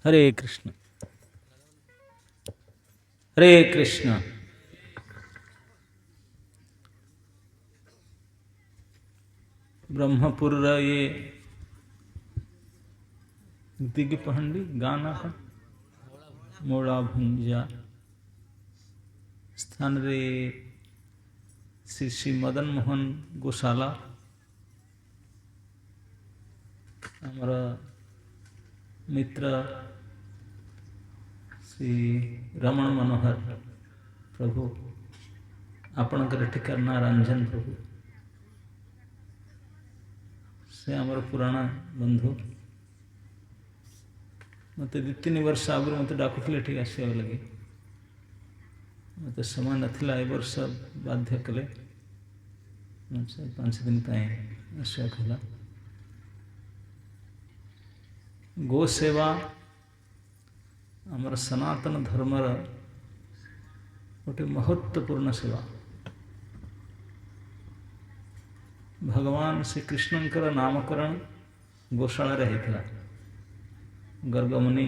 हरे कृष्ण। हरे कृष्ण। ब्रह्मपुर ये दिग्पहंडी गाना है मोड़ा भुंजा स्थान रे श्री श्री मदन मोहन गोशाला आमर मित्र श्री रमण मनोहर प्रभु आपणकर ठिकार ना रंजन प्रभु से आमर पुराना बंधु मत 2-3 वर्ष आगु मत डाकुले ठीक आसवा लगे मत समय नाला ए वर्ष बाध्य कले 5 दिन आसवा कला गो सेवा आमर सनातन धर्मर गोटे महत्वपूर्ण सेवा भगवान श्री कृष्णंकर नामकरण गोशाला रे होता गर्गमुनि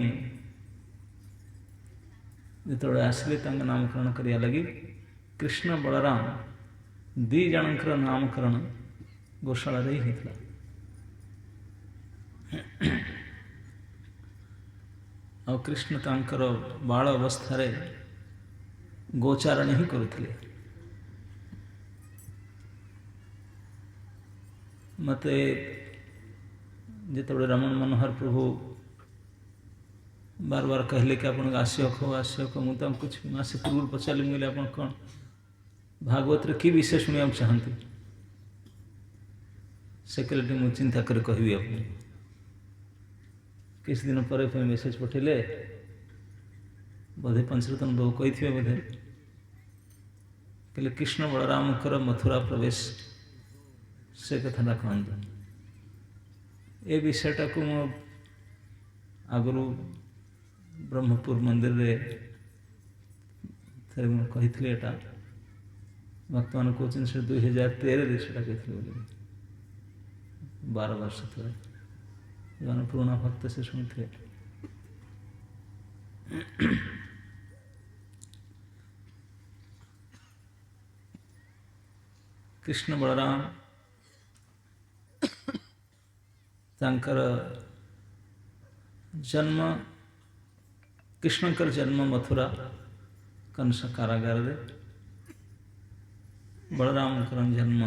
जो आसले नामकरण करिया लगी कृष्ण बलराम दी जनकर नामकरण गोशाला रे होता और कृष्ण तांकर बाल अवस्था गोचारण ही करुले मत जो रमण मनोहर प्रभु बार बार कहले कि आप आश्यक मुझे कुछ मास पूर्व पचारि मुझे आप कौन भागवत रे कि विषय शुणा चाहती से कहले मुझे चिंता कर कहबी आप किस दिन पर मेसेज पठेले बोधे पंचरतन बहु कही बोधे कहले कृष्ण बलराम मथुरा प्रवेश से कथा कहतु ए विषयटा को मो आगु ब्रह्मपुर मंदिर रे थे कही एटा भक्त मान कहते से 2013 से कही 12 वर्ष थे जो पुराना भक्त से शुणुते कृष्ण बलराम तांकर जन्म कृष्णकर जन्म मथुरा कंस कारागार रे बलराम जन्म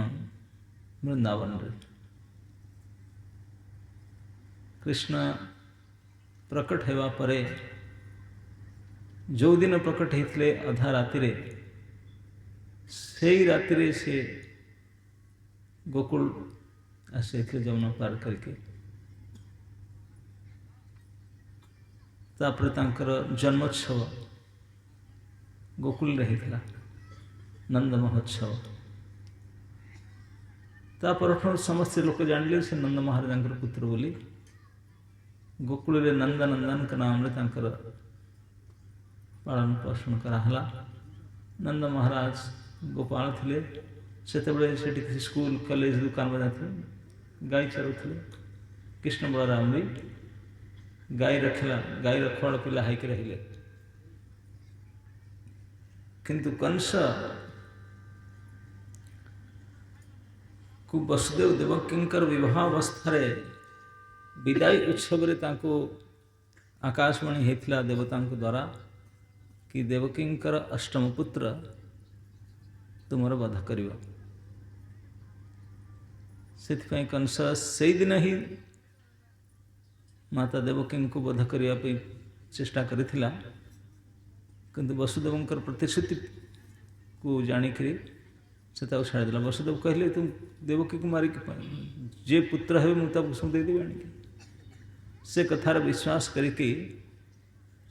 वृंदावन रे कृष्ण प्रकट होगा परे जो दिन प्रकट होते अधा राति से ही राति से गोकुल आसे जमुना पार करके तापर तांकर जन्मोत्सव गोकुल रे होता नंद महोत्सव तापर समस्त लोक जानले से नंद महाराज पुत्र बोली गोकुल रे नंद नंदन का नाम रे तांकर पालन पोषण कराला नंद महाराज गोपाल थे से स्कूल कॉलेज दुकान बजाते गाय चरुले कृष्ण बलराम भी गाय रखला गाय रखवाड़ पिला हाइक रहिले किंतु कंस को वसुदेव देवकींकर विवाह अवस्था विदाई उत्सव आकाशवाणी होता देवता द्वारा कि देवकींकर अष्टम पुत्र तुमर वध कर कंस से दिन ही माता देवकी को वध करने चेष्टा करिथिला किंतु वसुदेवंकर प्रतिश्रुति को जानिक से छाड़देला वसुदेव कहले तुम देवकी को मारिक जे पुत्र है मुझे देदेवी आनिक से कथार विश्वास करके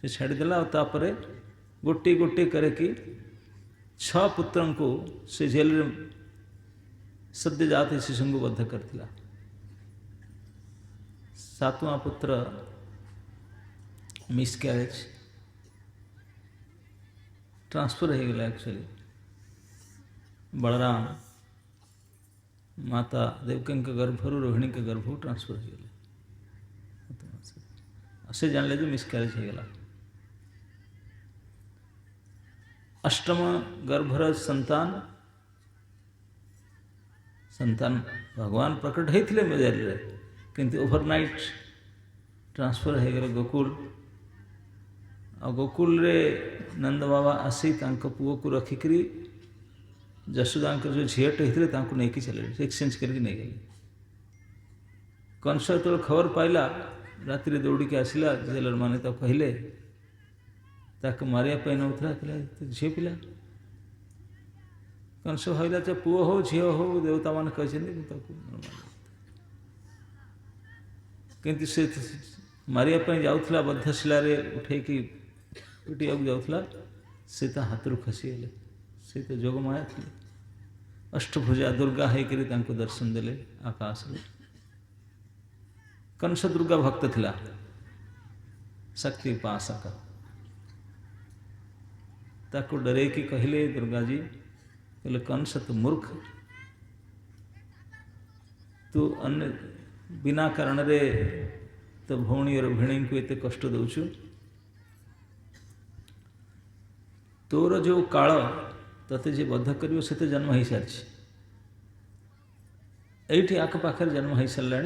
से छाड़देला और तापर गोटे गोटे करके 6 पुत्रों को से जेल सद्य जाते शिशु को बद्ध करथिला 7वां पुत्र मिसकैरेज ट्रांसफर हो गला एक्चुअली बलराम माता देवकी के गर्भ रोहिणी के गर्भ ट्रांसफर हो गला से जानले जो मिसक्यारेज होगला। अष्टम गर्भर संतान संतान भगवान प्रकट होते मेजारे किंतु ओवरनाइट ट्रांसफर हो गए गोकुल। आ गोकुल रे नंद बाबा आसी पुओ को रखिकी जशोदा जो झीटे होते नहीं चले एक्सचेंज करके नहीं गले। कंस जो खबर पाइला राति दौड़ी आसला जेलर मैंने तो कहले मारिया नौला झी पिला। कंस भाविला तो पुओ हो झी हो देवता मान कहते किंतु से मारिया जाऊला बद्धशिला उठे पिटिया जाऊला से हाथ रू खसीगले। से तो जोगमाया थी अष्टभुजा दुर्गा होकर दर्शन देले आकाश रे। कंस दुर्गा भक्त थिला शक्ति उपासक ताको डरे कि कहले दुर्गा जी कहले कंस तो मूर्ख तू अन्य बिना कारण रे तो भौणी और भिणी को एत कष्ट दौचु। तोर जो काल तते जे बद्ध करियो से तो जन्म हो सारी एठी आखपाखे जन्म हो सारा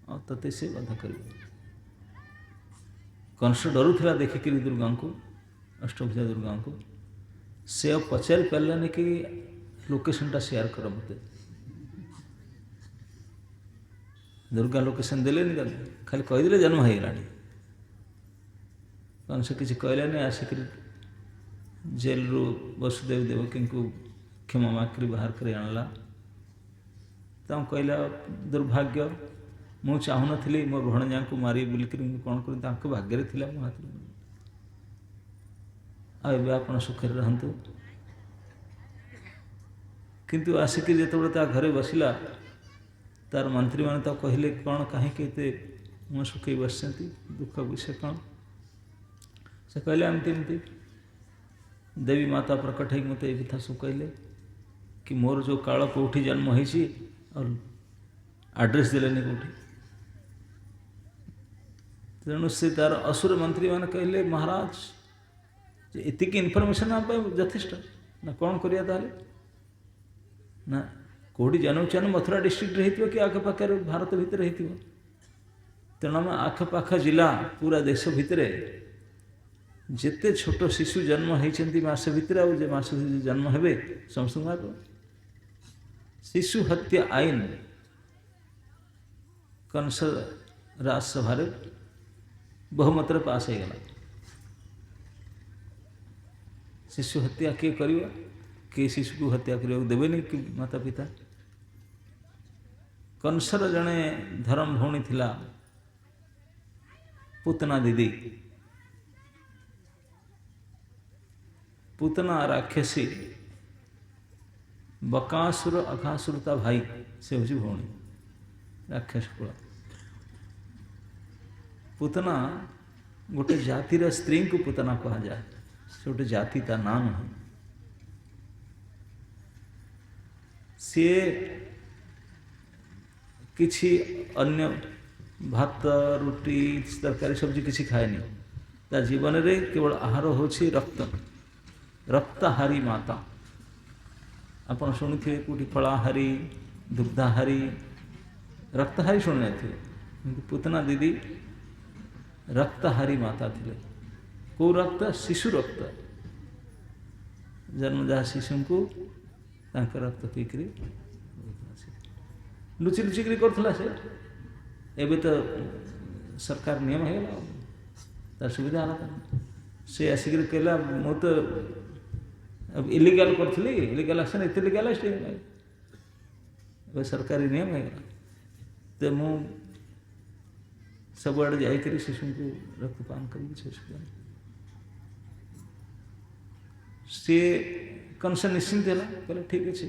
और तते से बद्ध कर। कंस डरुला देखिक दुर्गा को अष्टभुजा दुर्गा को से अब पचारि पारानी कि लोकेशनटा शेयर कर मत। दुर्गा लोकेशन देले खाली कहीदे जन्म होगा। कंस किसी कहलानी आसिक जेल रू वसुदेव देवकी को क्षमा माकरी बाहर कर आणला। कहला दुर्भाग्य मु चाहून मो भणजा को मारी बुलिक कौन कर भाग्य थी मो हाथ आए आप सुखे रहतु। किंतु आसिक जो घरे बसला तार मंत्री मैंने तो कहले कौन कहीं मुँह सुखई बस दुख विषय कौन से कहले एमती देवी माता प्रकट हो मत ये कथा सब कहले कि मोर जो काल कौटी जन्म होती और एड्रेस देलेनि कौटी। तेणु से तार असुर मंत्री मैंने कहले महाराज एतिक इनफर्मेशन आप यथेष्ट ना कौन करिया ताले ना कौटी जन्म मथुरा डिस्ट्रिक्ट रही कि आखपाखे भारत भितर रही। तेणु आम आखपाख जिला पूरा देश भितर जिते छोट शिशु जन्म होती मास भितर आस जन्म हे समस्त शिशु हत्या आईन कंस राजसभा बहुमत पास हो गला। शिशु हत्या किए किए शिशु को हत्या करने देवेनि कि माता पिता। कंसर जड़े धर्म भौणी थिला पूतना दीदी पूतना राक्षसी बकासुर अघासुरता भाई से हूँ भौणी राक्षस कुल। पूतना गोटे जातिर स्त्री को पूतना कह जाए से गोटे जाति ता नाम है। सी किछि अन्य भात रुटी तरकारी सब्जी किसी खाएनि ता जीवन रे केवल आहार होछि रक्त रक्तहारी माता। आपन शुणुथे कोटी फलाहारी दुग्धाहारी रक्तहारी शुणु थे पूतना दीदी रक्तहारी माता थे। कौ रक्त शिशु रक्त जन्मजा शिशु को रक्त पीकर लुचि लुचिक करा से एवं तो सरकार नियम होगा तार सुविधा से आसिक कहला मु तो अब इलीगल करी इलीगल आसन एत लिगालाइज सरकारी नियम होगा तो मु सब आड़े जाकर शिशु को रक्तपान करी सी कंस निश्चिंत है कहले ठीक अच्छे।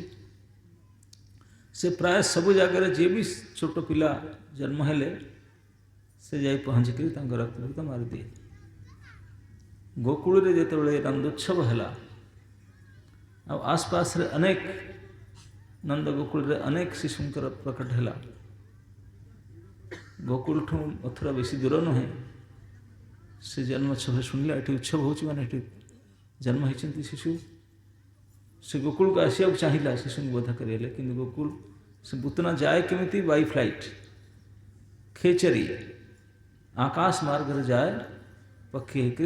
से प्राय सबु जगह जे भी छोट पिला जन्म हेले से जाई पहुँचिक रक्त मारी दिए। गोकुल रे जो नंदोत्सव है आसपास रे अनेक नंद गोकुल रे अनेक शिशुंकर प्रकट है गोकुल ठू मथुरा बेसी दूर नुहे से जन्मोत्सव शुणिला ये उत्सव हो माने जन्म होती शिशु से गोकुल को आसिया चाहिए शिशु को बोध कर कि गोकुल से पुतना जाए केमी बाई फ्लाइट खेचरी आकाश मार्ग जाए पक्षी होकर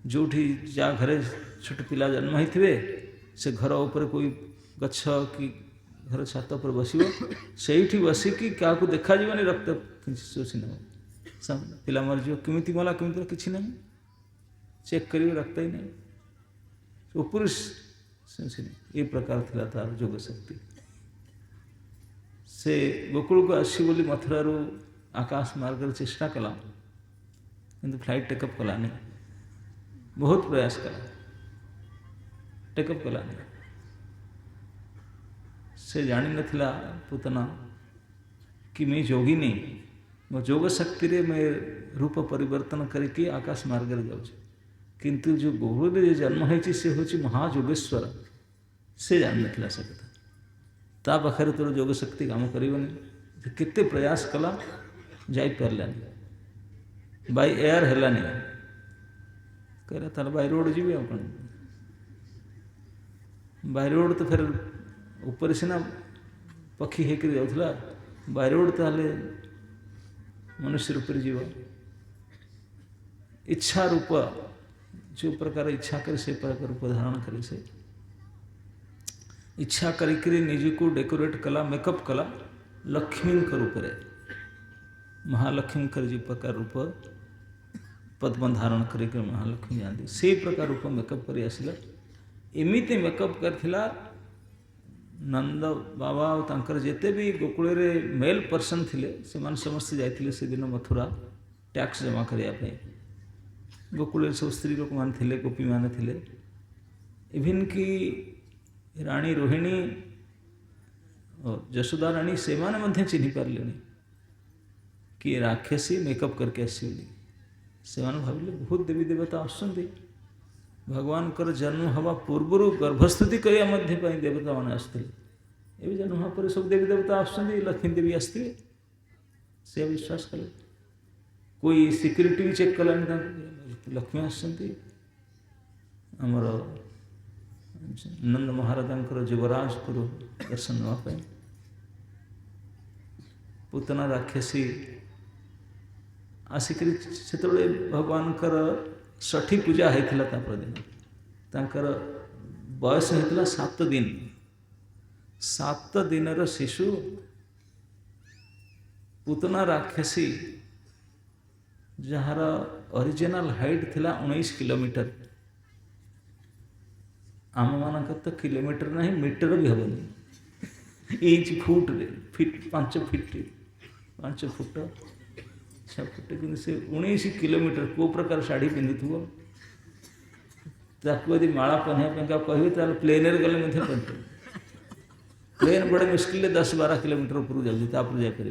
जो जा घरे छोट पिला जन्म होते से घर उपर कोई गछ कि घर छात पर बस से बसिकी क्या देखा रक्त शोषि न पिला मरज केमी मला केमी किसी ना चेक कर रक्त ही नहीं ऊपर ये प्रकार थी तार जोग शक्ति से गोकुल को आसी बोली मथुरा आकाश मार्ग चेष्टा कला किंतु फ्लाइट टेकअप कला नहीं बहुत प्रयास कला टेकअप कला नहीं से जानी नथिला पुतना कि मैं जोगी नहीं मो जोग शक्ति रे मैं रूप परिवर्तन करके आकाश मार्ग जाऊँ किंतु जो गोकुल जो जन्म होती से हूँ महाजोगेश्वर से जान नथिला से कथा ता पाखे तोर जोग शक्ति काम करनी केते प्रयास कला जाई पारानी बाय एयर हेलानी कहला तार बाय रोड जी अपन बाय रोड तो फिर ऊपर सीना पक्षी होकर जाऊला बाय रोड ताले मनुष्य रूप जीव इच्छा रूप जो प्रकार इच्छा करे से प्रकार रूप धारण करे से इच्छा करी निज को डेकोरेट कला मेकअप कला लक्ष्मी रूप रे महालक्ष्मी कर जी प्रकार रूप पद्म धारण करके महालक्ष्मी जाती से प्रकार रूप मेकअप कर आसला एमती मेकअप करथिला नंद बाबा और जिते भी गोकुल मेल पर्सन थिले से समस्ते जाते से दिन मथुरा टैक्स जमा करने गोकुल सब स्त्री लोक मान थिले गोपी मान थिले इवन की राणी रोहिणी और जशोदा राणी से माने चिन्ह पारे कि राक्षसी मेकअप करके आसली से भाविले बहुत देवी देवता आसुँच भगवान कर जन्म हवा पूर्व गर्भस्तुति करने देवता मैंने आसते ये जन्म हवा पर सब देवी देवता आसुँच लक्ष्मी देवी आसते से विश्वास कले कोई सिक्यूरीटी भी चेक कलानी लक्ष्मी आमर नंद महाराजा युवराज को दर्शन नापी पुतना राक्षसी आसिक से भगवान षठी पूजा होता दिन तांकर बयस होता 7 दिन 7 दिन शिशु पुतना राक्षसी जार ओरिजिनल हाइट थिला 19 किलोमीटर आम मान तो किलोमीटर नहीं मीटर भी हेनी inch foot fit 5 foot 6 foot कि से 19 किलोमीटर को प्रकार शाढ़ी पिंधु यदि माला पहनने कहे तो प्लेन गले प्लेन बड़े मुश्किल 10-12 किलोमीटर ऊपर जापर जापर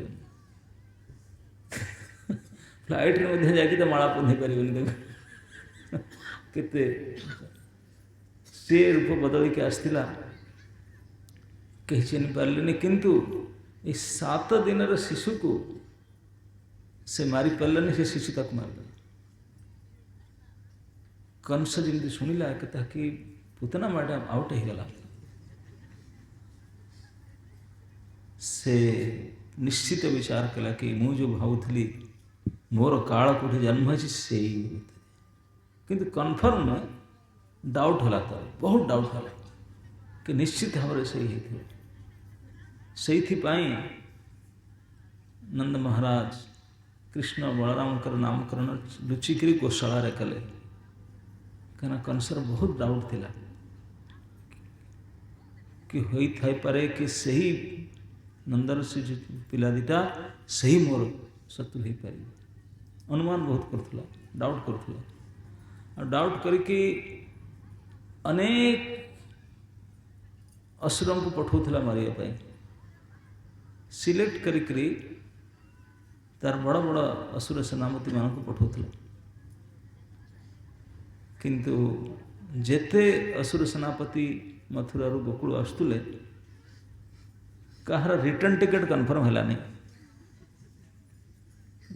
फ्लाइट में जाकि माला पहन पारे केते से रूप बदल के आसला कहीं चिन्ह पारे किंतु 7 दिन शिशु को से मारी पारे से शिशु तक मारद कंस जमी शुणिला कहता कि पुतना मैडम आउट हो गला से निश्चित विचार कला कि मु जो भावुली मोर काल कौटी जन्म होती से किंतु कन्फर्म डाउट होला तो बहुत डाउट होला कि निश्चित भाव से नंद महाराज कृष्ण बलराम नामकरण लुचिकी गोशाला कले कहीं कंसर बहुत डाउट थिला कि होई थाई पारे कि सही नंदर से जो पिला दीटा सही मोर शत्रु हो पार अनुमान बहुत करुला डाउट करुला और डाउट करके अनेक असुर को पठाऊला मारे सिलेक्ट करी तार बड़ बड़ असुर सेनापति मान को पठाऊला किंतु जेते असुर सेनापति मथुरा गोकुल आसुले कहार रिटर्न टिकेट कन्फर्म है नहीं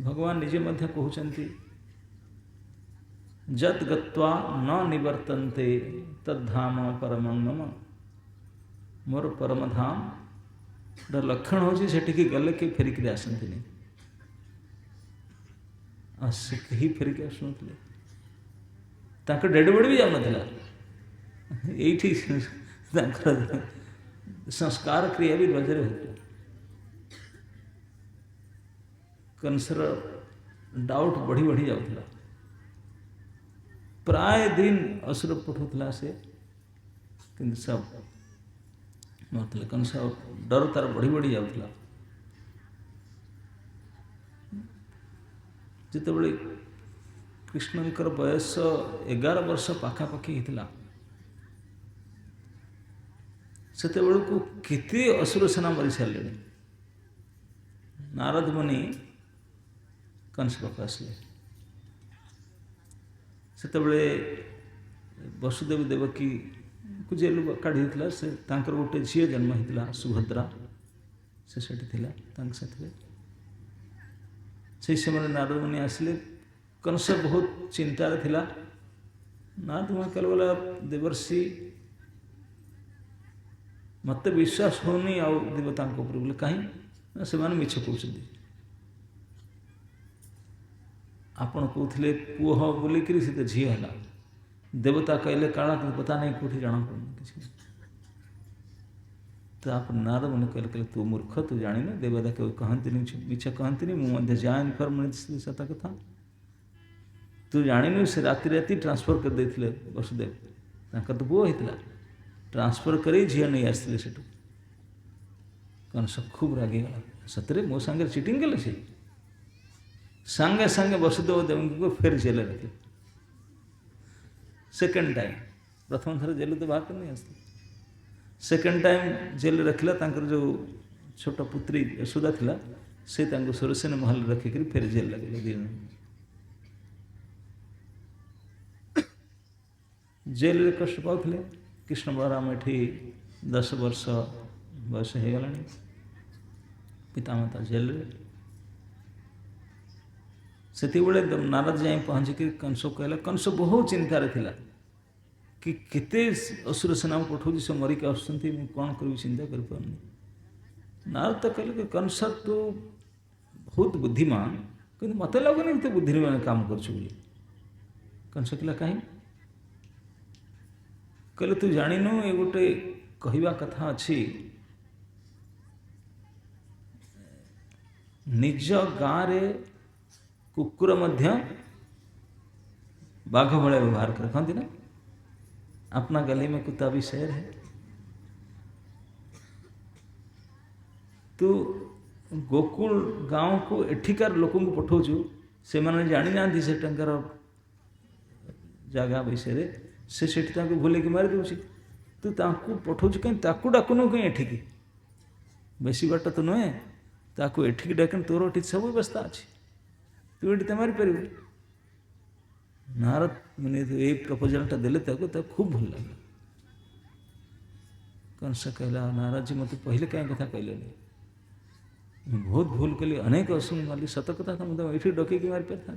भगवान निजे मध्य कहते जत गत्वा न निवर्तन्ते तद्धाम परमं मम। मोर परम धाम लक्षण होची सेठिकी गले कि फेरिकी आसती नहीं से कहीं फेरिकी आसुनथिले तांकर डेड बॉडी भी जाऊ नथिला एठी तांकर संस्कार क्रिया भी बजरे होता कंसर डाउट बढ़ी बढ़ी जाऊला प्राय दिन असुर पठौला से किंतु सब मतलब कंस डर तार बढ़ी बढ़ी जाऊला जितेबले कृष्णंकर बयस 11 वर्ष पाखापाखि होता से बेलू केते असुर सेना मरी सारे नारद मुनि कंस पाख आसले से वसुदेव देवकी को जेल काढ़ी से गोटे झी जन्म होता सुभद्रा से समय नारद मुनि आसिले कंस बहुत चिंतार थिला नारद मुनि कहले बोला देवर्षि मत विश्वास होनी आउ देवता बोले कहीं से मिछ कहते आपण कहते पुह बोलिकी सी तो झी है देवता कहले काला पता नहीं कौटी जाना पड़ना किसी तो आप नारद मुनि कहले तू मूर्ख तू जान देवता क्यों कहती मिछ कहती मुझे जाए इनफर्म सत कथा तू जान से राति राति ट्रांसफर कर देते वसुदेव तो पुह होता ट्रांसफर कर झी नहीं आसते से कंस खूब रागिगला सतरे मो सांगे चिटिंग कले से सांगे सांगे वसुदेव देवकी को फिर जेल रखे सेकेंड टाइम प्रथम थर जेल तो बाहर कर नहीं आसते सेकेंड टाइम जेल रखला जो छोट पुत्री यशोदा थिला से सुरसेन महल रखिक फिर जेल लगे दिन जेल रे कष्ट पाते कृष्ण बलराम एठी 10 वर्ष बयस हो गला पितामाता जेल रे से नारद जाए पहुँचिक कंस कहला कंस बहुत चिंतार थिला कि केते असुर सेना पठाऊँ से मरिक आसुँच कौन करी चिंता कर नारद तो कहले कि कंस तू बहुत बुद्धिमान कि मत लगुनि तो बुद्धिमान काम कर कंस कहला कहीं कहले तू जानिनु ये गोटे कहवा कथा अच्छी निज गाँव रे कुकुर मध्य बाघ भाया व्यवहार कर कहती ना अपना गली में कुत्ता भी शेर है तू गोकुल गाँव को एठिकार लोक पठाऊँ से मैंने जानी ना से टंकार जगह विषय से भूल मारी दूसरी तू पठाऊँ कहीं डाकुनु कहीं एठिकी बेसी बाट तो नुहे ताकू एठिकी डाक तोर एठी सब व्यवस्था अच्छी तू ये मारी पार नारद मैंने तो ये प्रपोजालटा देले खूब भल लगे कंस कहला नारद जी मत पहले क्या कथा कहले बहुत भूल कली अनेक असुर मारली सत कथा तो मतलब ये डकैकी मारी पार था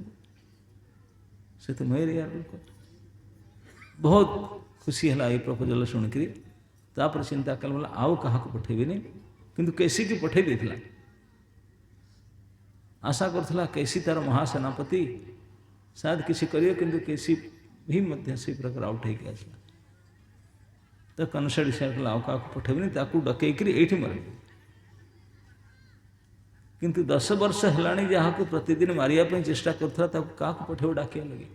से तो मेरे यार बहुत खुशी है ये प्रपोजल शुणिक तापर चिंता कल बोला आउ क्या पठेबी नहीं किंतु कैसी की पठे देथिला आशा करथला कैसी तार महासेनापति शायद किसी करियो किंतु कैसी भी मध्य से प्रकार आउट है आसला तो कंस डिसाइड कला आउ क्या पठेबी ताकू डकैकी ये मर किंतु 10 वर्ष है जहाँ प्रतिदिन मारिया चेष्टा करता क्या पठेब डाकिया लगे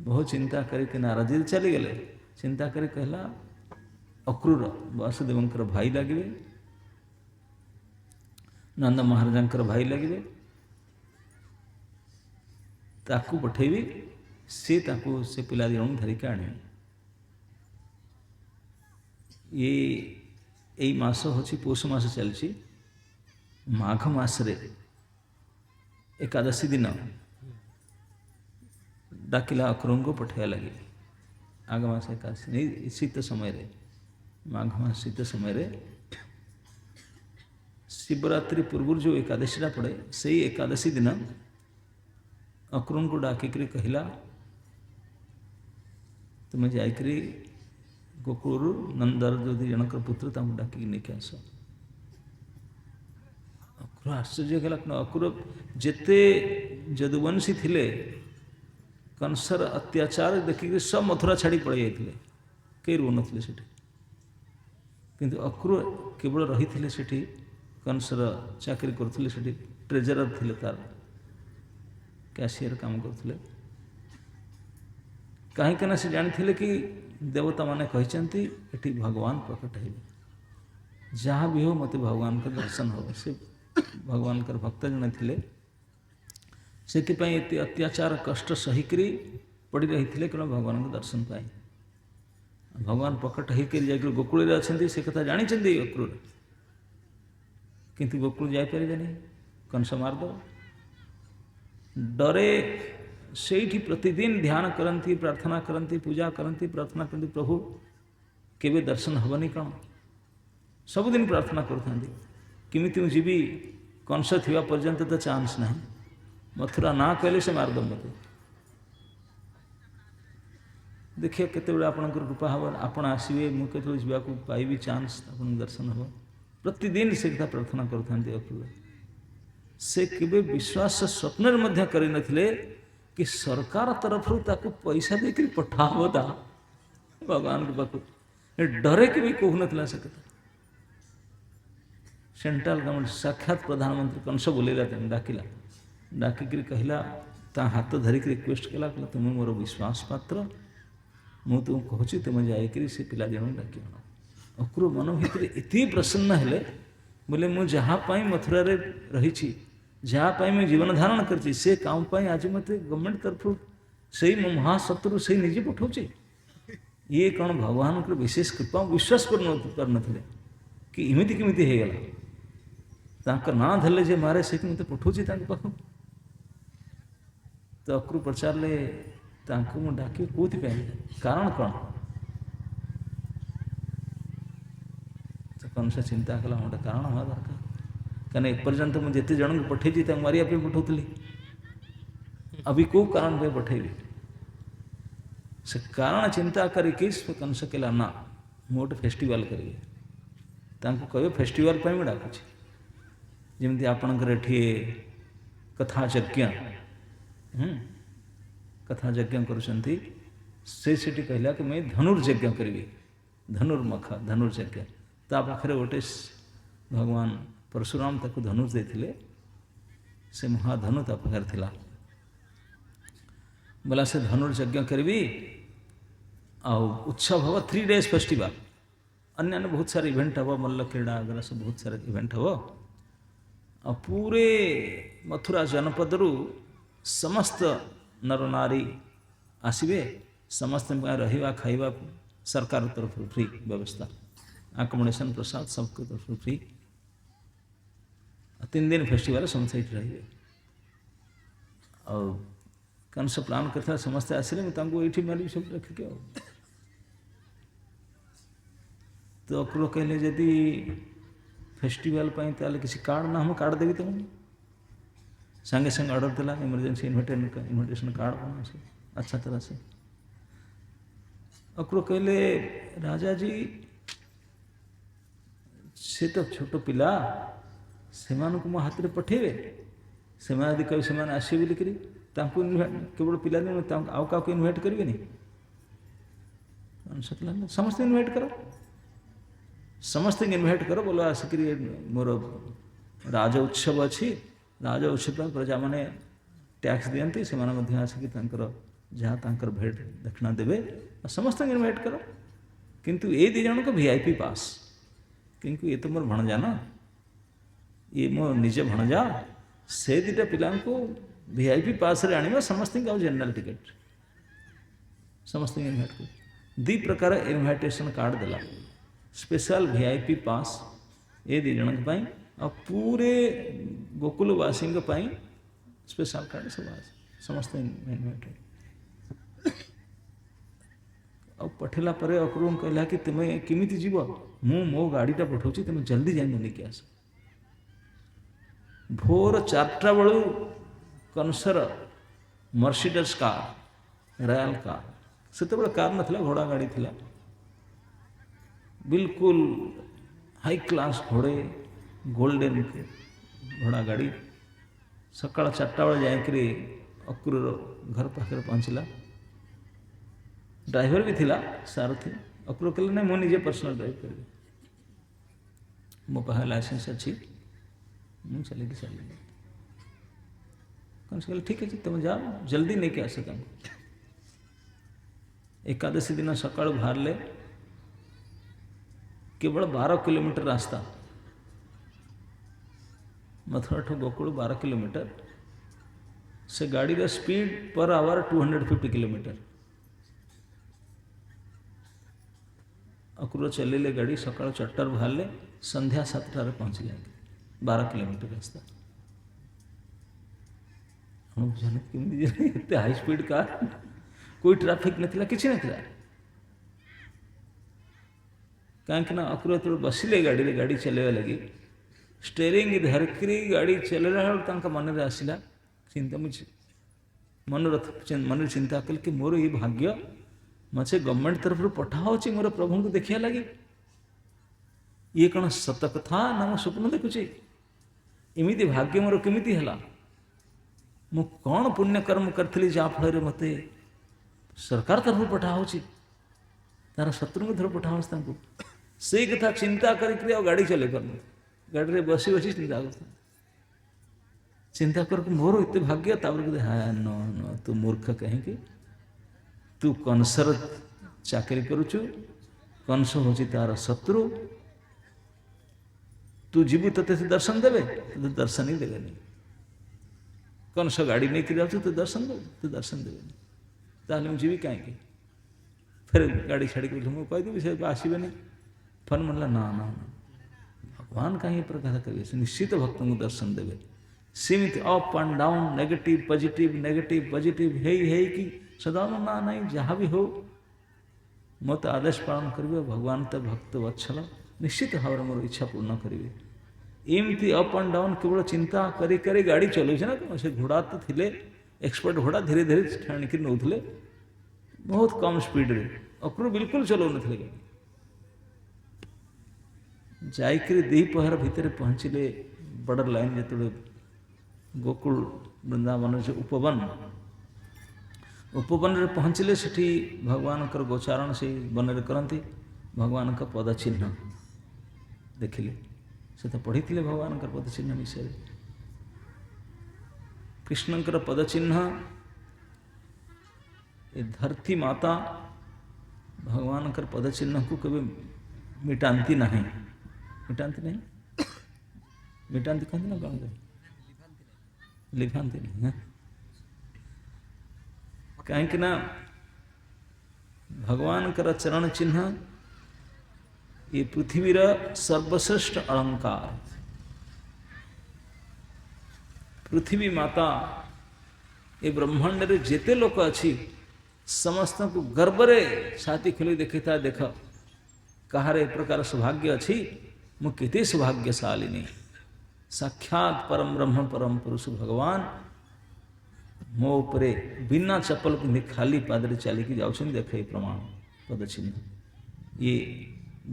बहुत चिंता करके नारद जी चली गले चिंता कर कहला अक्रूर वासुदेवंकर भाई लगे नंद महाराजंकर भाई लगे ताकू पठेबी सी ताकू से पिला दिन धरिक आने ये यही मास हूँ पौष मास चलती माघ मासरे एकादशी दिन डाकिला अक्रूर को पठेया लगे आग मास एकादशी नहीं शीत समय रे माघ मास शीत समय रे शिवरात्रि पूर्व जो एकादशीटा पड़े से एकादशी दिन अक्रूर को डाकिक कहला तुम्हें जाकरी गोकुल नंदर जो जनकर पुत्र डाकिक नहीं आस। अक्रूर आश्चर्य कला अक्रूर जेते जदुवंशी थिले कंसर अत्याचार देखिक सब मथुरा छाड़ी पड़े जाते कई रो नथिले सेठी किंतु अक्रूर केवल रही थे सेठी कंसर चाकरी करथिले सेठी ट्रेजरर थिले तार कैशियर काम करथिले कहीं कना से जानी कि देवता माने कहते एटी भगवान प्रकट है जहाँ भी हो मत भगवान का दर्शन हो से भगवान कर भक्त जने थिले से अत्याचार कष्ट सहीकरी पड़ी रही थे कौन भगवान के दर्शन पाए भगवान प्रकट होकर जाकर गोकुल अच्छा से कथा जानी अक्रूर किंतु गोकुल जापर कंस मारद डरे से प्रतिदिन ध्यान करती प्रार्थना करती पूजा करती प्रार्थना करती प्रभु केवे दर्शन हेनी कौन सबुदिन प्रार्थना करमी जीवी कंस थी पर्यंत तो चांस ना मथुरा ना कहले से मारद मत देखिए केतबेले आपणकर कृपा हम आपण आसवे मुझे जावाक पाइबी चांस अपन दर्शन हम प्रतिदिन से कथा प्रार्थना करते अक्रूर से केवे विश्वास स्वप्न मध्य कर नथिले कि सरकार तरफ ताकू पैसा देकर पठाबा भगवान के पाक डरे के भी कहू ना से कथा सेंट्रल गवर्नमेंट साक्षात प्रधानमंत्री कंस बोलेला डाकिला डाकिक कहला ता हाथ धरिक रिक्वेस्ट कला तुम मोर विश्वास पात्र मु तुम कहूँ तुम जाकर से पिला जन डाक अक्रूर मन भितर एति प्रसन्न हेले बोले मु जहाँ मथुरा रही जहाँ मैं जीवन धारण कर से काम आज मत गवर्नमेंट तरफ से महाशत्रु से निजे पठाऊे ये कौन भगवान को विशेष कृपा विश्वास कर नथिले कि इमिति किमिति हेगला ना धरले जे मारे से मत पठाऊे पाख तो अक्रूर पचारे डाक कौथि कारण कौन तो कंस चिंता कला गोटे कारण हवा दरकार कहीं एपर्यंत मुझे जिते जन को पठे मारिया पठाऊली अभी कौ कारण पे पठेबी से कारण चिंता करके कंस कहला ना मोटे फेस्टिवल करेंगे कह फेस्टिवल पर भी डाकुची जमी आपणकर एठी कथा यज्ञ कथा यज्ञ करुँच से कहला कि मैं धनुर्यज्ञ करी धनुर्मख धनुर्यज्ञ ता पाखे गोटे भगवान परशुराम ताको धनुष देथिले से महाधनु ता पाखे थिला बोला से धनुर्यज्ञ करी आ उत्सव हम 3 days फेस्टिवल अन्य बहुत सारे इवेंट हम मल्ल क्रीड़ा वगैरह सब बहुत सारे इवेंट हम आ पूरे मथुरा जनपद समस्त नर नारी आसवे समस्त रहा खाइबा सरकार तरफ फ्री व्यवस्था आकोमोडेशन प्रसाद सबके तरफ फ्री 3 दिन फेस्टिवल समस्त रही और कंस प्लान करता समस्ते आसिले ये मारी सब रखिके तो अक्रूर कहले जदि फेस्टिवल किसी कार्ड ना हम कार्ड देवी तुम संगे संगे ऑर्डर दिला इमरजेंसी इन्विटेशन कार्ड बना से अच्छा तरह से अक्रूर कहले राजा जी से तो छोट पिला से मो हाथ में पठेबे से कहे से आसवे बोलिकी केवल पिला आउ क्या इनभाइट करेंगे समस्त इनभाइट करो समस्त इनभाइट करो बोलो आसिक मोर राज उत्सव अच्छी राज उत्सव प्रजा मैंने टैक्स दिखती से आसिक जहाँ भेट दक्षिणा देवे समस्त इनभाइट करो किंतु ये 2 जन को वीआईपी पास क्योंकि ये तो मोर भणजा ना ये मो निजे भणजा से 2टा पिला को वीआईपी पास रे आनिबा समस्त जनरल टिकट समस्त इनभाइट कर 2 प्रकार इनभाइटेशन कार्ड देला स्पेशल वीआईपी पास ये 2 जन और पूरे गोकुलवासी स्पेशल कार्ड सब समस्त इनभाइटेड और पठेला परे अक्रूर कहला कि तुम्हें किमिति जीव मु मो गाड़ीटा पठाऊँ तुम जल्दी जाए लेके आस भोर 4टा बेलू कनसर मर्सिडीज कार रॉयल कार से कार ना घोड़ा गाड़ी थिला बिल्कुल हाई क्लास घोड़े गोल्डन घोड़ा गाड़ी सकाळ 4टा बेले जाकरी अक्रूर घर पाखे पहुँचला ड्राइवर भी थिला सारथी अक्रूर कहले नहीं मु निजे पर्सनल ड्राइव करी मो पाखे लाइसेंस अच्छी मुझे चलिए चलिए कौन से कहले ठीक है तुम जाओ जल्दी नहीं क्या सकता एकादशी दिन सकाळ बाहर ले केवल 12 किलोमीटर रास्ता मथुरा ठू गोकुल 12 किलोमीटर से गाड़ी का speed per hour 250 kilometre Akrur चलेले गाड़ी सकाळ 4टार बाहर ले संध्या 7टार पहुँचले 12 किलोमीटर रास्ता हम जाने इतने हाई स्पीड कार कोई ट्रैफिक नहीं किसी नहीं कहीं अक्रूर जो बसिले गाड़ी चलवा लगी स्टेरिंग धरकरी गाड़ी चलला मन में आसला चिंता मुझे मन चिंता कल कि मोर ये भाग्य मचे गवर्नमेंट तरफ पठाऊँ मोर प्रभु को देखा लगे ये कौन सत कथा ना मो स्वप्न देखुची इमिति भाग्य मोर केमिति हला मु कौन पुण्य कर्म करी जहाँफल मत सरकार तरफ पठाऊँ तार शत्रु तरफ पठाऊँ से कथा चिंता करी गाड़ी चले पार गाड़ी रे बसी बसी चिंता कर मोर इतने भाग्य हाँ न न तू मूर्ख कहीं तू कंसर चाकरी करुचु कंस हूँ तार शत्रु तू जीवु ते दर्शन देवे तो दर्शन ही देवे नहीं कंस गाड़ी नहीं जाऊ तो दर्शन दे तो दर्शन देवे ताहले मुझे जीवी कहीं फिर गाड़ी छाड़ी मुझे कहीदेवी से आसबे नहीं फन मनला ना ना ना भगवान कहीं प्रकार करेंगे निश्चित भक्त को दर्शन देवे सीमित up and down negative positive है कि सदा ना नहीं जहाँ भी हो मत आदेश पालन करेंगे भगवान तो भक्त वत्सल निश्चित भाव में मोर इच्छा पूर्ण करेंगे एमती अप एंड डाउन केवल चिंता करी करी गाड़ी चलो ना से घोड़ा तो थिले एक्सपर्ट घोड़ा धीरे धीरे ठाणिक नौले बहुत कम स्पीड रे अक्रूर बिल्कुल चलो न जाकर द्विपहर भितर पहुँचले बॉर्डर लाइन जो गोकुल वृंदावन से उपवन रे पहुँचले से भगवान गोचारण से वन में करती भगवान का पद चिन्ह देखिले से तो पढ़ी थे भगवान का पद चिन्ह विषय कृष्णंकर पद चिन्ह ये धरती माता भगवान का पद चिन्ह को कभी मिटाती नहीं मिटाती कहते ना कौन लिखाती नहीं कहीं ना भगवान का चरण चिन्ह ये पृथ्वीर सर्वश्रेष्ठ अलंकार पृथ्वी माता ये ब्रह्मांड रे जेते लोक अच्छी समस्त को गर्व रे छाती खोली देखता देख कहार ए प्रकार सौभाग्य अच्छी मु केते सौभाग्यशालिनी साक्षात परम ब्रह्म परम पुरुष भगवान मो उपरे बिना चप्पल खाली पादरे चलिकी जाऊँ देख प्रमाण पद चिन्ह ये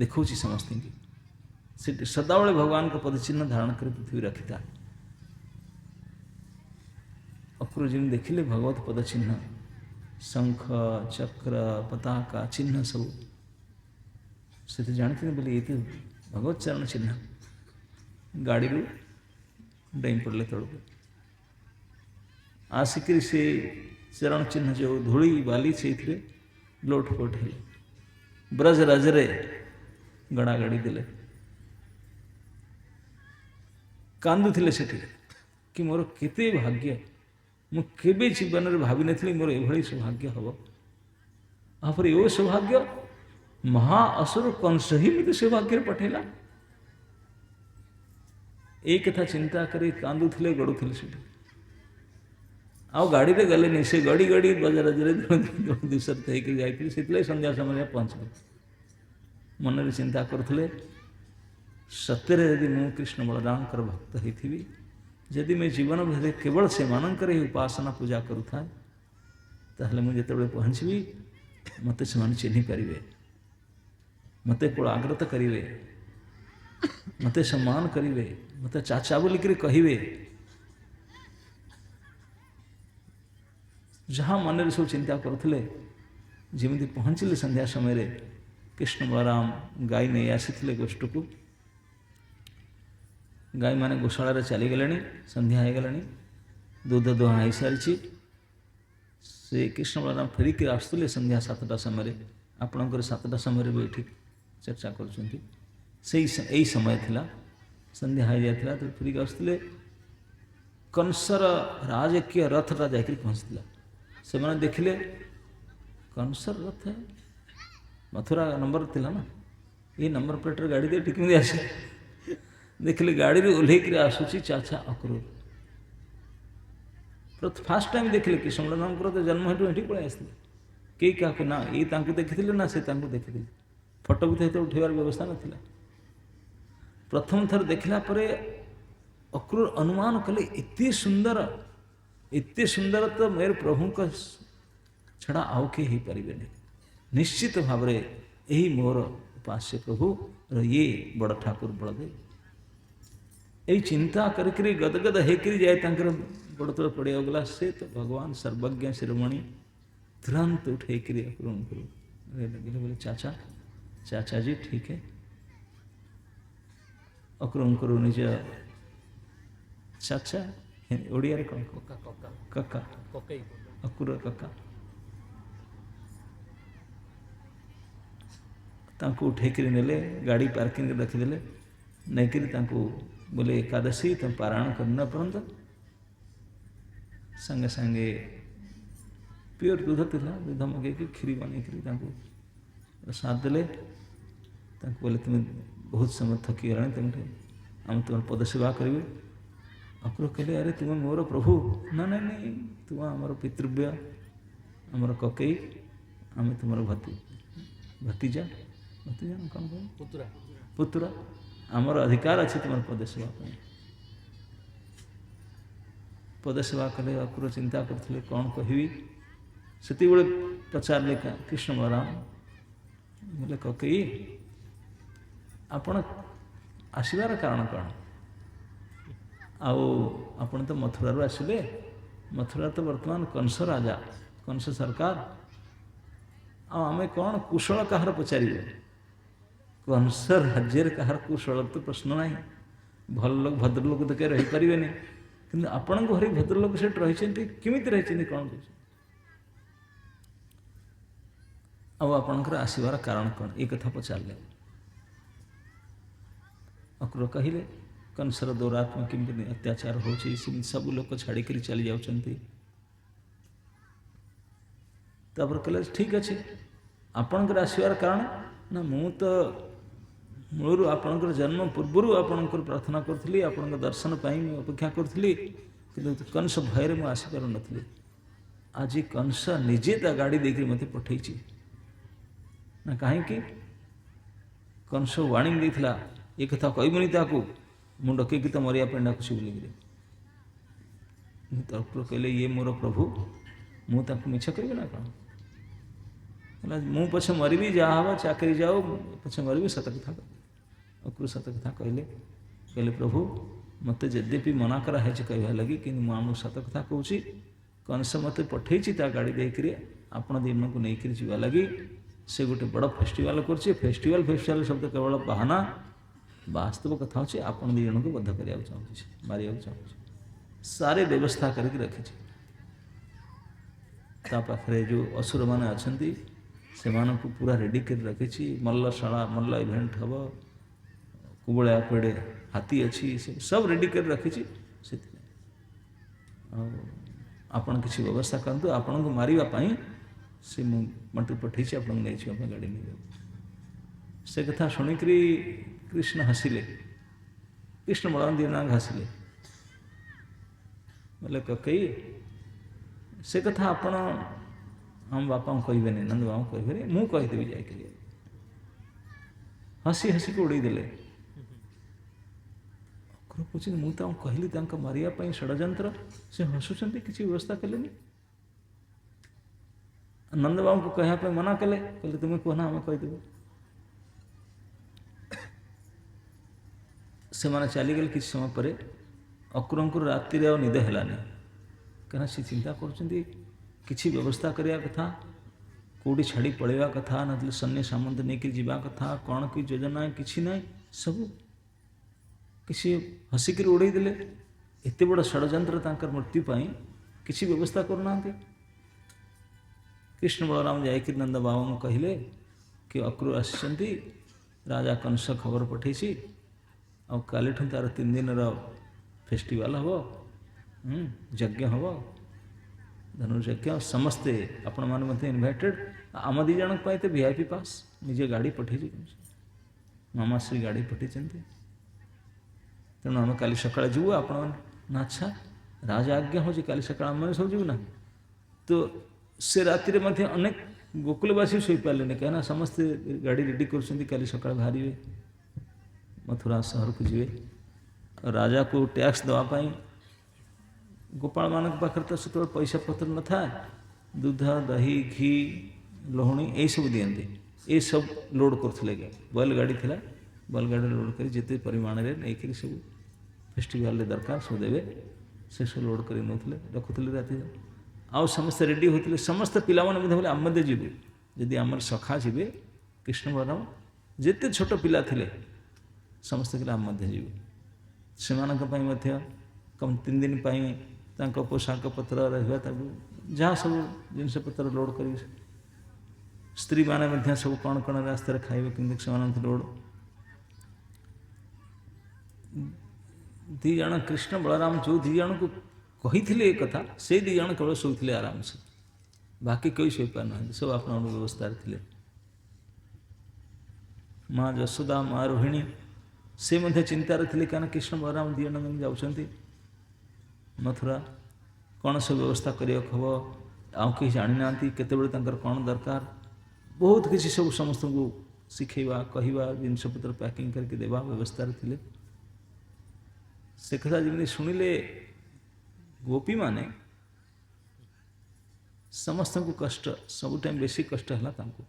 देखो समस्त की सदाबले भगवान का पद चिन्ह धारण कर पृथ्वी रखी था अक्रूर जी देखिले भगवत पद चिन्ह शंख चक्र पताका चिन्ह सब से तो जानते बोले ये तो भगवत चरण चिन्ह गाड़ी रू डई पड़े तड़को आसिक से चरण चिन्ह जो धूली बाली से लोटपोट है ब्रज रजरे गड़ा गाड़ी देले कांदुले से कि मोर केते भाग्य मुझे जीवन में भावी नी मोर ये सौभाग्य हम आपर यो सौभाग्य महाअसुर कंस ही मत सौभाग्य पठेला एक कथा चिंता करी कांदुले गड़ुले से आउ गाड़ी रे गले नहीं से गड़ी गड़ी बजार दूसर थी जाती से संध्या समय पहुँचले मन में चिंता करुले सत्य यदि मु कृष्ण बलराम भक्त होती जदि मैं जीवन भर केवल से मानकर ही उपासना पूजा करूଥାଏ ताहले मुझे जेतेबेले पहुँचबी मते से चिन्हि पारिबे, मते कुलाग्रत करिवे, मते सम्मान करिवे, मते चाचा बोलिक कहिवे। जहाँ मन सब चिंता करुले जमी पहुँचले संध्या समय कृष्ण बलराम गाय नहीं आसी गोष्ठ को। गाय माने गोशाला चलीगले, संध्या हो गलानी, दूध दुहा हो सारी। से कृष्ण बलराम फेरिक आसुले संध्या 7टा समय, आपणकर 7टा समय भी ये चर्चा कर समय थिला, संध्या हो जाता तो फेरिक आसुले। कंसर राजकीय रथटा जाकर पहुँचला, से मैंने देखिले कंसर रथ है, मथुरा नंबर थिला ना, ये नंबर प्लेटर गाड़ी दे ठीक नहीं आसे। देखिले गाड़ी रे ओल्हेक आसूची चाचा अक्रूर। फास्ट टाइम देखिले कृष्ण बलराम तो जन्म हेतु ये पलि आसते, कई क्या ना ये देखी ना से देखी, फोटो भी तो उठेबार व्यवस्था नाला। प्रथम थर देखला परे अक्रूर अनुमान कले एते सुंदर तो मेरे प्रभु का छड़ा आउ के ही पारिबे नहीं। निश्चित भाव में यही मोर उपास्य प्रभु ये बड़ ठाकुर बलदेव। यही चिंता करके गदगद होकर जाए बड़ तोड़ पड़े गला। से तो भगवान सर्वज्ञ शिरोमणि तुरंत उठे कर लगे बोले चाचा चाचा जी ठीक है। अक्रूर करू निज चाचा ओडिया रे कौन कक्का अक्रूर कक्का तांको उठेकर नेले, गाड़ी पार्किंग रखीदे, नहींकरी बोले एकादशी तुम पारायण करना पर्यंत संगे संगे प्योर दूध था, दूध मगे क्षीरी बनईकरी प्रसाद देले। बोले तुम्हें बहुत समय थकी गला, तुम तुम पद सेवा करेंगे। अक्रूर कहले अरे तुम मोर प्रभु, ना नहीं नहीं तुम आमर पितृव्य आमर ककई, आम तुम भतीजा भतीजा कौन कह पुतरा पुतरा, आमर अधिकार अच्छे तुम पद सेवा पद सेवा कले। अक्रूर चिंता करते कौन कहबी, से पचारे कृष्ण बलराम बोले ककई आपण आसबार कारण कौन? आपण तो मथुरा आसिले, मथुरा तो वर्तमान कंस राजा कंस सरकार, आमे कौन कुशल कहार पचारे? कंस राज्य कहार कुशल तो प्रश्न ना, भल लोक भद्र लोक तो कहीं रहीपर नहीं, कि आपण घर भद्र लोक से रही केमी रही कौन कह आपणकर आसबार कारण कौन ये कथा पचारे। अक्रूर कहले कंसर दौरात्मा केमती अत्याचार हो सब लोग छाड़ी चली जाऊँगी। तापर कहले ठीक अच्छे आपणकर आसबार कारण ना, मु तो मूलर आपणकर जन्म पूर्वर आपणकर प्रार्थना करी, आपण दर्शन पाई अपेक्षा करी, कि कंस भयर मुझे आसीपार नी। आज कंस निजे ता गाड़ी देकर मत पठे ना, कहीं कंस वार्निंग देता ये कथा कहबनी ताकू मु डकैकी तो मरिया डाकुची बोलिकी। अक्रूर कहले ये मोर प्रभु मुझे मिछ करी ना कौन, मु पछे मरबी जहाँ हम चाकरी जाओ पछे मरबी सत कथा कह। अक्रूर सत कथा कहले कहले प्रभु मत यद्यपि मना कराई कह लगी कि मुझे सत कथा कहूँ। कंस मत पठे गाड़ी देकर आपण दिन को लेकर जावा लगी, से गोटे बड़ फेस्टिवल कर फेस्टिवल फेस्टिवल शब्द केवल बहाना, वास्तव कथा होची आपण दी जन को बद्ध करिया चाहूँ मारिया चाहूँ। सारे व्यवस्था करके रखी पाखे जो असुर मैंने अच्छा से पूरा रेडी कर रखी। मल्लशाला मल्ल इवेंट हम कुबड़ा पेड़े हाथी अच्छी सब रेडी कर रखी। आपण किसी व्यवस्था करतु, आपण को मारिबा से मटे पठे आप गाड़ी नहीं। से कथा शुणिकी कृष्ण हसिले, कृष्ण बलराम दीनाग हसिले, बोले ककई से कथा आपण हम बापा कहे नहीं, नंद बाबा कहे मु कहीदेवी जाकि। हसी हसी को उड़े देले। ଅକ୍ରୁର କହୁଛନ୍ତି ମୁଁ ତାଙ୍କୁ କହିଲି ତାଙ୍କ ମାରିବା ପାଇଁ ଷଡ଼ଯନ୍ତ୍ର, ସେ ହସୁଛନ୍ତି, କିଛି ବ୍ୟବସ୍ଥା କଲେନି। ନନ୍ଦବାବୁଙ୍କୁ କହିବା ପାଇଁ ମନା କଲେ, କହିଲେ ତୁମେ କୁହନା ଆମେ କହିଦେବୁ। ସେମାନେ ଚାଲିଗଲେ। କିଛି ସମୟ ପରେ ଅକ୍ରୁରଙ୍କୁ ରାତିରେ ଆଉ ନିଦ ହେଲାନି, କାରଣ ସେ ଚିନ୍ତା କରୁଛନ୍ତି କିଛି ବ୍ୟବସ୍ଥା କରିବା କଥା, କେଉଁଠି ଛାଡ଼ି ପଳାଇବା କଥା, ନହେଲେ ସୈନ୍ୟ ସାମନ୍ତ ନେଇକି ଯିବା କଥା, କ'ଣ କି ଯୋଜନା କିଛି ନାହିଁ, ସବୁ କିଛି ହସିକିରି ଉଡ଼େଇ ଦେଲେ। ଏତେ ବଡ଼ ଷଡ଼ଯନ୍ତ୍ର ତାଙ୍କର ମୃତ୍ୟୁ ପାଇଁ କିଛି ବ୍ୟବସ୍ଥା କରୁନାହାନ୍ତି। କୃଷ୍ଣ ବଳରାମ ଯାଇକି ନନ୍ଦ ବାବାଙ୍କୁ କହିଲେ କି ଅକ୍ରୁର ଆସିଛନ୍ତି, ରାଜା କଂସ ଖବର ପଠେଇଛି, ଆଉ କାଲିଠୁ ତା'ର 3 ଦିନର ଫେଷ୍ଟିଭାଲ ହେବ, ଯଜ୍ଞ ହେବ, ଧନୁଯଜ୍ଞ, ସମସ୍ତେ ଆପଣମାନେ ମଧ୍ୟ ଇନଭାଇଟେଡ଼। ଆମ 2 ଜଣଙ୍କ ପାଇଁ ତ VIP ପାସ୍ ନିଜେ ଗାଡ଼ି ପଠେଇଛି, ମାମାଶ୍ରୀ ଗାଡ଼ି ପଠେଇଛନ୍ତି, ତେଣୁ ଆମେ କାଲି ସକାଳେ ଯିବୁ। ଆପଣମାନେ ନା ଆଚ୍ଛା, ରାଜା ଆଜ୍ଞା ହେଉଛି, କାଲି ସକାଳେ ଆମମାନେ ସବୁ ଯିବୁ ନା। ତ ସେ ରାତିରେ ମଧ୍ୟ ଅନେକ ଗୋକୁଳବାସୀ ଶୋଇପାରିଲେନି, କାହିଁକିନା ସମସ୍ତେ ଗାଡ଼ି ରେଡ଼ି କରୁଛନ୍ତି, କାଲି ସକାଳେ ବାହାରିବେ, ମଥୁରା ସହରକୁ ଯିବେ। ରାଜାକୁ ଟ୍ୟାକ୍ସ ଦେବା ପାଇଁ ଗୋପାଳମାନଙ୍କ ପାଖରେ ତ ସେତେବେଳେ ପଇସା ପତ୍ର ନଥାଏ, ଦୁଧ, ଦହି, ଘି, ଲହୁଣୀ ଏଇସବୁ ଦିଅନ୍ତି। ଏସବୁ ଲୋଡ଼ କରୁଥିଲେ, ବଲଗାଡ଼ି ଥିଲା, ବଲଗାଡ଼ି ଲୋଡ଼ କରି ଯେତେ ପରିମାଣରେ ନେଇକରି ସବୁ ଫେଷ୍ଟିଭାଲରେ ଦରକାର ସବୁ ଦେବେ, ସେସବୁ ଲୋଡ଼ କରି ନେଉଥିଲେ, ରଖୁଥିଲେ ରାତିରେ। ଆଉ ସମସ୍ତେ ରେଡ଼ି ହେଉଥିଲେ, ସମସ୍ତେ ପିଲାମାନେ ମଧ୍ୟ ବୋଲେ ଆମେ ମଧ୍ୟ ଯିବୁ, ଯଦି ଆମର ସଖା ଯିବେ କୃଷ୍ଣ ବଳରାମ, ଯେତେ ଛୋଟ ପିଲା ଥିଲେ ସମସ୍ତେ କହିଲେ ଆମେ ମଧ୍ୟ ଯିବୁ। ସେମାନଙ୍କ ପାଇଁ ମଧ୍ୟ 3 ଦିନ ପାଇଁ ତାଙ୍କ ପୋଷାକ ପତ୍ର ରହିବା, ତାକୁ ଯାହା ସବୁ ଜିନିଷପତ୍ର ଲୋଡ଼ କରିବେ। ସ୍ତ୍ରୀମାନେ ମଧ୍ୟ ସବୁ କ'ଣ କ'ଣ ରାସ୍ତାରେ ଖାଇବେ, କିନ୍ତୁ ସେମାନଙ୍କ ଲୋଡ଼। 2 ଜଣ କୃଷ୍ଣ ବଳରାମ ଯେଉଁ 2 ଜଣଙ୍କୁ କହିଥିଲେ ଏ କଥା, ସେଇ 2 ଜଣ କେବଳ ଶୋଇଥିଲେ ଆରାମସେ, ବାକି କେହି ଶୋଇପାରୁନାହାନ୍ତି, ସବୁ ଆପଣଙ୍କ ବ୍ୟବସ୍ଥାରେ ଥିଲେ। ମା ଯଶୋଦା, ମା ରୋହିଣୀ ସେ ମଧ୍ୟ ଚିନ୍ତାରେ ଥିଲେ, କାରଣ କୃଷ୍ଣ ବଳରାମ 2 ଜଣ ଯାଉଛନ୍ତି ମଥୁରା, କ'ଣ ସବୁ ବ୍ୟବସ୍ଥା କରିବାକୁ ହେବ, ଆଉ କେହି ଜାଣିନାହାନ୍ତି କେତେବେଳେ ତାଙ୍କର କ'ଣ ଦରକାର, ବହୁତ କିଛି ସବୁ ସମସ୍ତଙ୍କୁ ଶିଖେଇବା, କହିବା, ଜିନିଷପତ୍ର ପ୍ୟାକିଂ କରିକି ଦେବା ବ୍ୟବସ୍ଥାରେ ଥିଲେ। ସେ କଥା ଯେମିତି ଶୁଣିଲେ ଗୋପୀମାନେ, ସମସ୍ତଙ୍କୁ କଷ୍ଟ, ସବୁ ଟାଇମ୍ ବେଶୀ କଷ୍ଟ ହେଲା ତାଙ୍କୁ।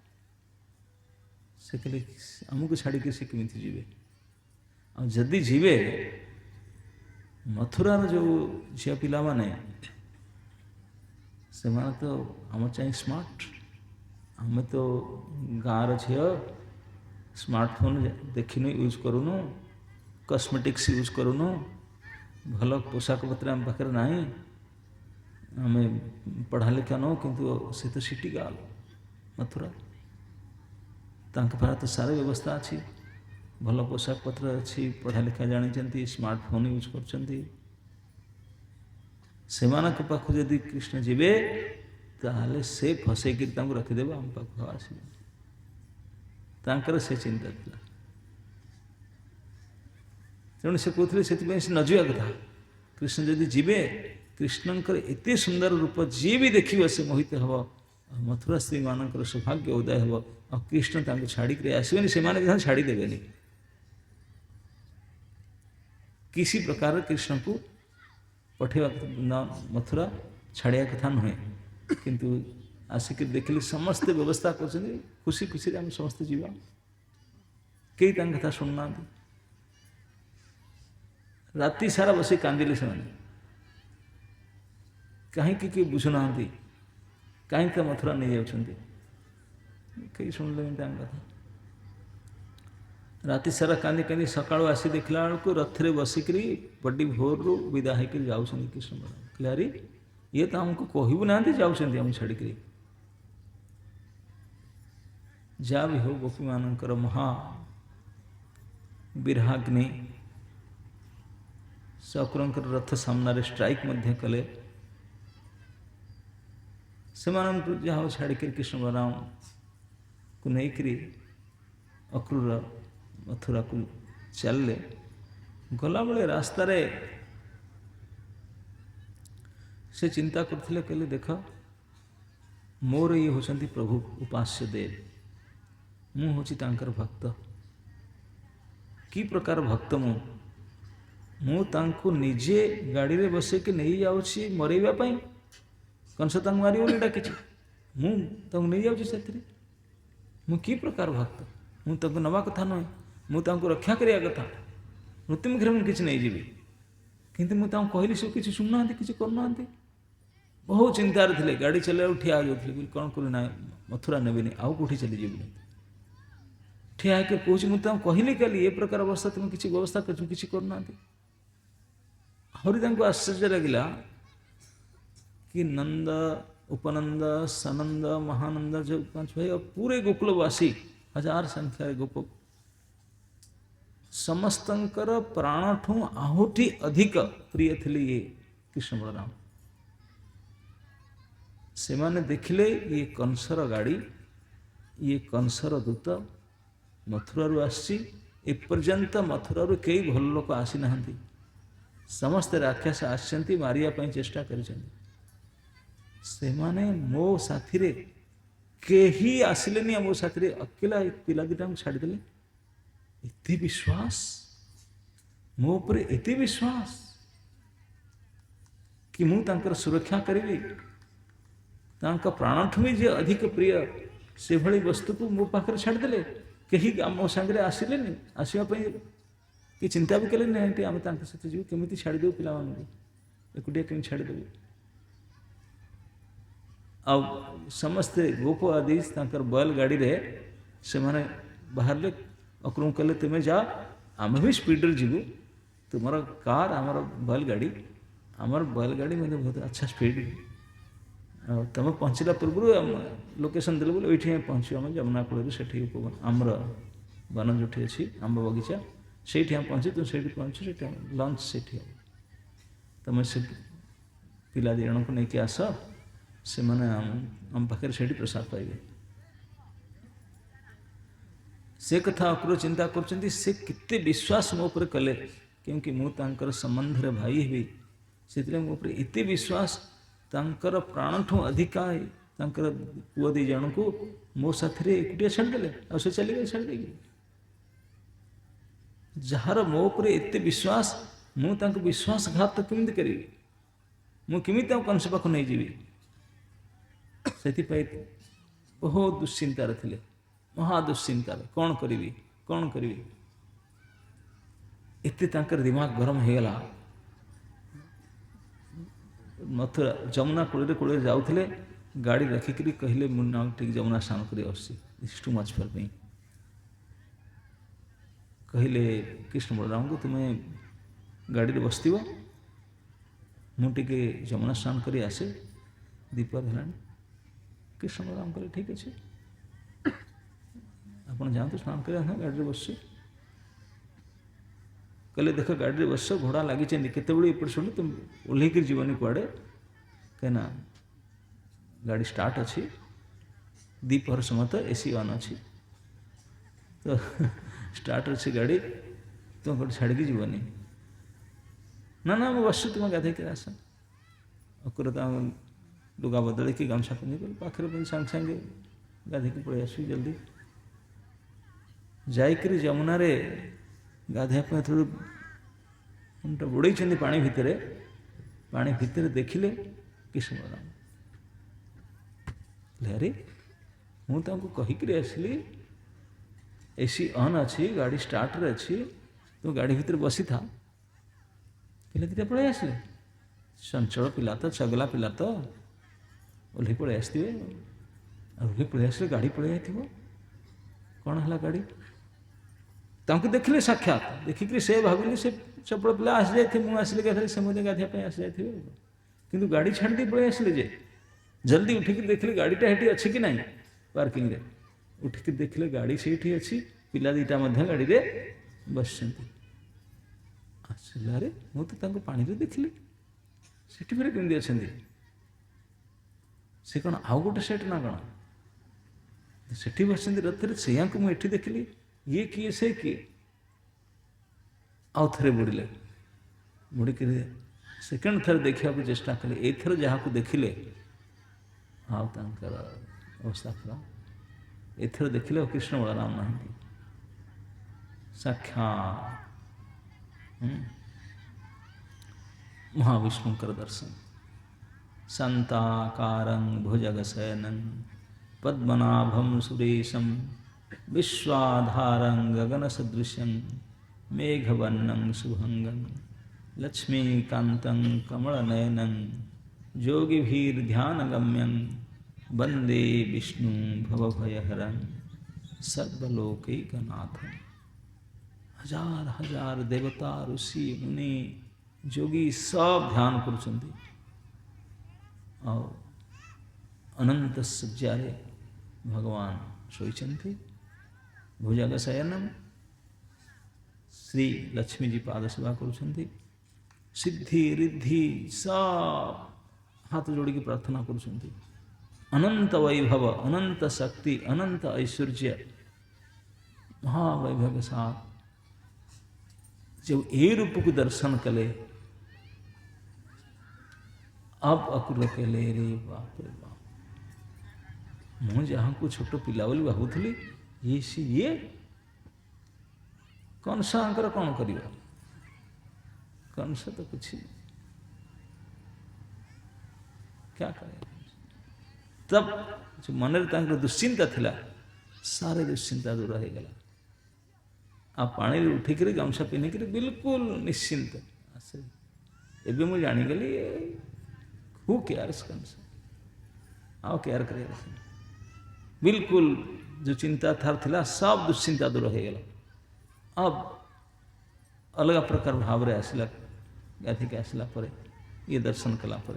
ସେ କହିଲେ ଆମକୁ ଛାଡ଼ିକି ସେ କେମିତି ଯିବେ, ଆଉ ଯଦି ଯିବେ ମଥୁରାର ଯେଉଁ ଝିଅ ପିଲାମାନେ ସେମାନେ ତ ଆମ ଚାହିଁ ସ୍ମାର୍ଟ, ଆମେ ତ ଗାଁର ଝିଅ, ସ୍ମାର୍ଟଫୋନ୍ ଦେଖିନୁ, ୟୁଜ୍ କରୁନୁ, କସ୍ମେଟିକ୍ସ ୟୁଜ୍ କରୁନୁ, ଭଲ ପୋଷାକ ପତ୍ର ଆମ ପାଖରେ ନାହିଁ, ଆମେ ପଢ଼ା ଲେଖା ନୁହଁ, କିନ୍ତୁ ସେ ତ ସିଟି ଗାର୍ଲ ମଥୁରା, ତାଙ୍କ ପାଖରେ ତ ସାରା ବ୍ୟବସ୍ଥା ଅଛି, ଭଲ ପୋଷାକ ପତ୍ର ଅଛି, ପଢ଼ା ଲେଖା ଜାଣିଛନ୍ତି, ସ୍ମାର୍ଟଫୋନ୍ ୟୁଜ୍ କରୁଛନ୍ତି। ସେମାନଙ୍କ ପାଖକୁ ଯଦି କୃଷ୍ଣ ଯିବେ ତାହେଲେ ସେ ଫସେଇକିରି ତାଙ୍କୁ ରଖିଦେବେ, ଆମ ପାଖକୁ ଆସିବେ, ତାଙ୍କର ସେ ଚିନ୍ତା ଥିଲା। ତେଣୁ ସେ କହୁଥିଲେ ସେଥିପାଇଁ ସେ ନ ଯିବା କଥା। କୃଷ୍ଣ ଯଦି ଯିବେ, କୃଷ୍ଣଙ୍କର ଏତେ ସୁନ୍ଦର ରୂପ ଯିଏ ବି ଦେଖିବ ସେ ମୋହିତ ହେବ, ମଥୁରା ସ୍ତ୍ରୀମାନଙ୍କର ସୌଭାଗ୍ୟ ଉଦୟ ହେବ, ଆଉ କୃଷ୍ଣ ତାଙ୍କୁ ଛାଡ଼ିକରି ଆସିବେନି, ସେମାନେ ବି ତାଙ୍କୁ ଛାଡ଼ିଦେବେନି। किसी प्रकार कृष्ण को पठेवा मथुरा छाड़िया कथा नुहे, किंतु आसिक देखिले समस्ते व्यवस्था कर खुशी खुशी आम समस्ते जीवा, कई कथा शुणुना, राति सारा बस कांदिले से कहीं कि बुझुना, कहीं मथुरा नहीं जाऊँगी, कई शुणिले कथा। राति सारा कांदी कांदी सकाळु आसी देखला बेलू रथ में बसिकी बड़ी भोर रु विदा होकर जाऊँ कृष्ण बलराम, कहले अरे ये तो हमको कहबू ना जाऊँ आम छाड़िक, जहाँ भी हो गोपी मानकर महा विरहाग्नि शक्रंकर रथ सामने स्ट्राइक मध्य कले, से जहाँ छाड़िक कृष्ण बलराम को लेकरी अक्रूर मथुरा को चलले, गला बेले रास्तार से चिंता करते कहले देख मोर ये होचंती प्रभु उपास्य देव, मु होची तांकर भक्त, कि प्रकार भक्त ମୁଁ ତାଙ୍କୁ ନିଜେ ଗାଡ଼ିରେ ବସେଇକି ନେଇଯାଉଛି ମରେଇବା ପାଇଁ। କଂସ ତାଙ୍କୁ ମାରିବ ବୋଲି ଡାକିଛି, ମୁଁ ତାଙ୍କୁ ନେଇଯାଉଛି ସେଥିରେ। ମୁଁ କି ପ୍ରକାର ଭକ୍ତ! ମୁଁ ତାଙ୍କୁ ନେବା କଥା ନୁହେଁ, ମୁଁ ତାଙ୍କୁ ରକ୍ଷା କରିବା କଥା। ମୃତ୍ୟୁମୁଖରେ ମୁଁ କିଛି ନେଇଯିବି, କିନ୍ତୁ ମୁଁ ତାଙ୍କୁ କହିଲି ସେ କିଛି ଶୁଣୁନାହାନ୍ତି, କିଛି କରୁନାହାନ୍ତି। ବହୁତ ଚିନ୍ତାରେ ଥିଲେ, ଗାଡ଼ି ଚଲେଇବାକୁ ଠିଆ ହୋଇଯାଉଥିଲେ। କ'ଣ କରୁ ନାହିଁ, ମଥୁରା ନେବିନି, ଆଉ କେଉଁଠି ଚାଲିଯିବିନି। ଠିଆ ହେଇକି କହୁଛି, ମୁଁ ତାଙ୍କୁ କହିଲି କାଲି ଏ ପ୍ରକାର ଅବସ୍ଥା, ତୁମେ କିଛି ବ୍ୟବସ୍ଥା କରୁଛ, କିଛି କରୁନାହାନ୍ତି। ଆହୁରି ତାଙ୍କୁ ଆଶ୍ଚର୍ଯ୍ୟ ଲାଗିଲା कि नंद, उपनंद, सनंद, महानंद जो 5 भाई और पूरे गोकुलवासी 1000 संख्या गोप समस्तंकर प्राणठू आहुति अधिक प्रिय थे ये कृष्ण बलराम। से माने देखिले ये कंसर गाड़ी, ये कंसर दूत मथुरा आसी एपर्यंत मथुरा कई भल लोक आसी ना, समस्त राक्षस आसछन्ति मारिया पई चेष्टा करिछन्ति। से माने मो साथी रे केही आसिलेनी, मो साथी रे अकेला एक पिला दिटा छाड़देले। एते विश्वास मो ऊपर, एते विश्वास कि मु तांकर सुरक्षा करिबी। तांका प्राणठू जे अधिक प्रिय से भली वस्तु को मो पाखरे छाड़देले। केही मो संगे आसिलेनी, आसिया पई कि चिंता भी कले नहीं, आम तांका सहित जीव केमिति छाड़देव पिला मानू, एकुटिया केमि छाड़देबे। आ समस्ते गोप आदि बैल गाड़ी रे से माने बाहर अक्रुम कले, तुम्हें जा आम भी स्पीड जीवु, तुम्हारा कार आमर बैलगाड़ी, आमर बैलगाड़ी मतलब बहुत अच्छा स्पीड। तुम पहुँचला पूर्व लोकेशन देले बोले ये पहुँच आम जमुना कूल से आमर वन जो अच्छी आंब बगीचा से पहुँचे, तुम से पहुँच से लंच से तुम से पिला दी जन को लेकिन आस, से माने आम पाखे से प्रसाद पाइबे। से कथा अक्रूर चिंता कर से कितने विश्वास मो पर कले, क्योंकि मु तांकर संबंध रे भाई हेबी, से मो पर एते विश्वास, तांकर प्राणठू अधिका तांकर पुआ दी जन को मो साथी रे एकुटिया छाड़देले, आ से चली गए छाड़ देगी। जार मो पर एते विश्वास, मु तांको विश्वासघात केमिति करिबी, मु केमिति कंस पाख नहीं जीवी। से बहुत दुश्चिंतार थे, महादुश्चिंतार, कौन करी कौन करी। एते तांकर दिमाग गरम हो गला। मथुरा जमुना कूल जाऊे, गाड़ी रखिकी कहले मुन्ना टी जमुना स्नान कर टू मच फॉर मी। कहले कृष्ण बलराम को तुम्हें गाड़ी बस मुझे जमुना स्नान कर आसे, दीपहर है। कृष्ण बलराम कहले ठीक अच्छे, आप जातु स्नान कर गाड़ी बस। कहले देख गाड़ी बस, घोड़ा लगी केते एपट शुणी तुम ओह्लैक जीवन कुआड़े, कहीं गाड़ी स्टार्ट अच्छी, दीपहर समय तो एसी ऑन अच्छी, तो स्टार्ट अच्छी गाड़ी, तुम गोटे छाड़ी जीवनी। ना ना मुझे बस, तुम गाधे के आस। अकुर लुगा बदल कि गामछा पिंधि पाखे सांगे सांगे गाधे पलि आस जल्दी जाकर जमुना रे गाधे थोड़ा मुंडा बुड़े पानी भितर देखिले कृष्ण बलराम। अरे मुझे कहीकि आसली, एसी ऑन अच्छी, गाड़ी स्टार्ट रे अच्छी, तुम गाड़ी भितर बसी था, पिला दीटा पलि आसले। चंचल पिला तो, चगला पिला तो ओह्लि पलि आसवे, ओह्लि पलि आसले गाड़ी पलि जाइथिबो। कौन है गाड़ी तांको देखिले साक्षात, देखिक से भाविले से चपड़ पिला आसी जाए, मुझे आसिले गाधे से मुझे गाधे आसी जाए, किंतु गाड़ी छाड़ दी पलि आसिले जे। जल्दी उठिक देखिले गाड़ीटा हेटी अच्छी कि नहीं पार्किंग रे, उठिक देखिले गाड़ी से अच्छी, पिला दीटा गाड़ी रे बस। आसिला रे मुझे तो पानी रे देखिले, सेठी फिर केमती अच्छा से कौन आउ गोटे सेट ना कौन सेठी बस रथ से मुझे देखिली, ये किए से किए। आउ थे बुड़े बुड़िक सेकेंड थर देखा चेष्टा कले, एथर जहाँ को देखिले हाँ तर अवस्था खराब। एथर देखिले कृष्ण बलराम ना साक्षात महाविष्णुकर दर्शन। शांताकारं भुजगशयनं पद्मनाभं सुरेशं विश्वाधारं गगनसदृशं मेघवर्णं शुभंगं लक्ष्मीकान्तं कमलनयनं योगिभिर्ध्यानगम्यं वंदे विष्णु भवभयहरं सर्वलोकैकनाथं। हजार हजार देवता ऋषि मुनि जोगी सब ध्यान करुछन्ति और अनंत सज्जारे भगवान शोइचन्ति। भुजगशयनम श्री लक्ष्मी जी पाद सेवा करुछन्ति। सिद्धि रिद्धि सब हाथ जोड़ी की प्रार्थना करुछन्ति। अनंत वैभव, अनंत शक्ति, अनंत ऐश्वर्य, महावैभव के साथ जब ए रूप को दर्शन कले, अब अकुर कले रे बाप रे बाप, मु जहाँ को छोट पिला बोली भावुली ये कंस आंकर कौन कर, कंस तो कुछ क्या करे। तब जो मन में दुश्चिंता थिला सारे दुश्चिंता दूर हो गला। आप पानी उठिक गामछा पिन्हिक बिल्कुल निश्चिंत आसे। एबे मुझे जानीगली हु केयर्स कंस, आओ केयर करे बिल्कुल जो चिंता था सब दुश्चिंता दूर हो गला। अब अलग प्रकार भाव रे आसला, गाधिक आसला पर ये दर्शन कला पर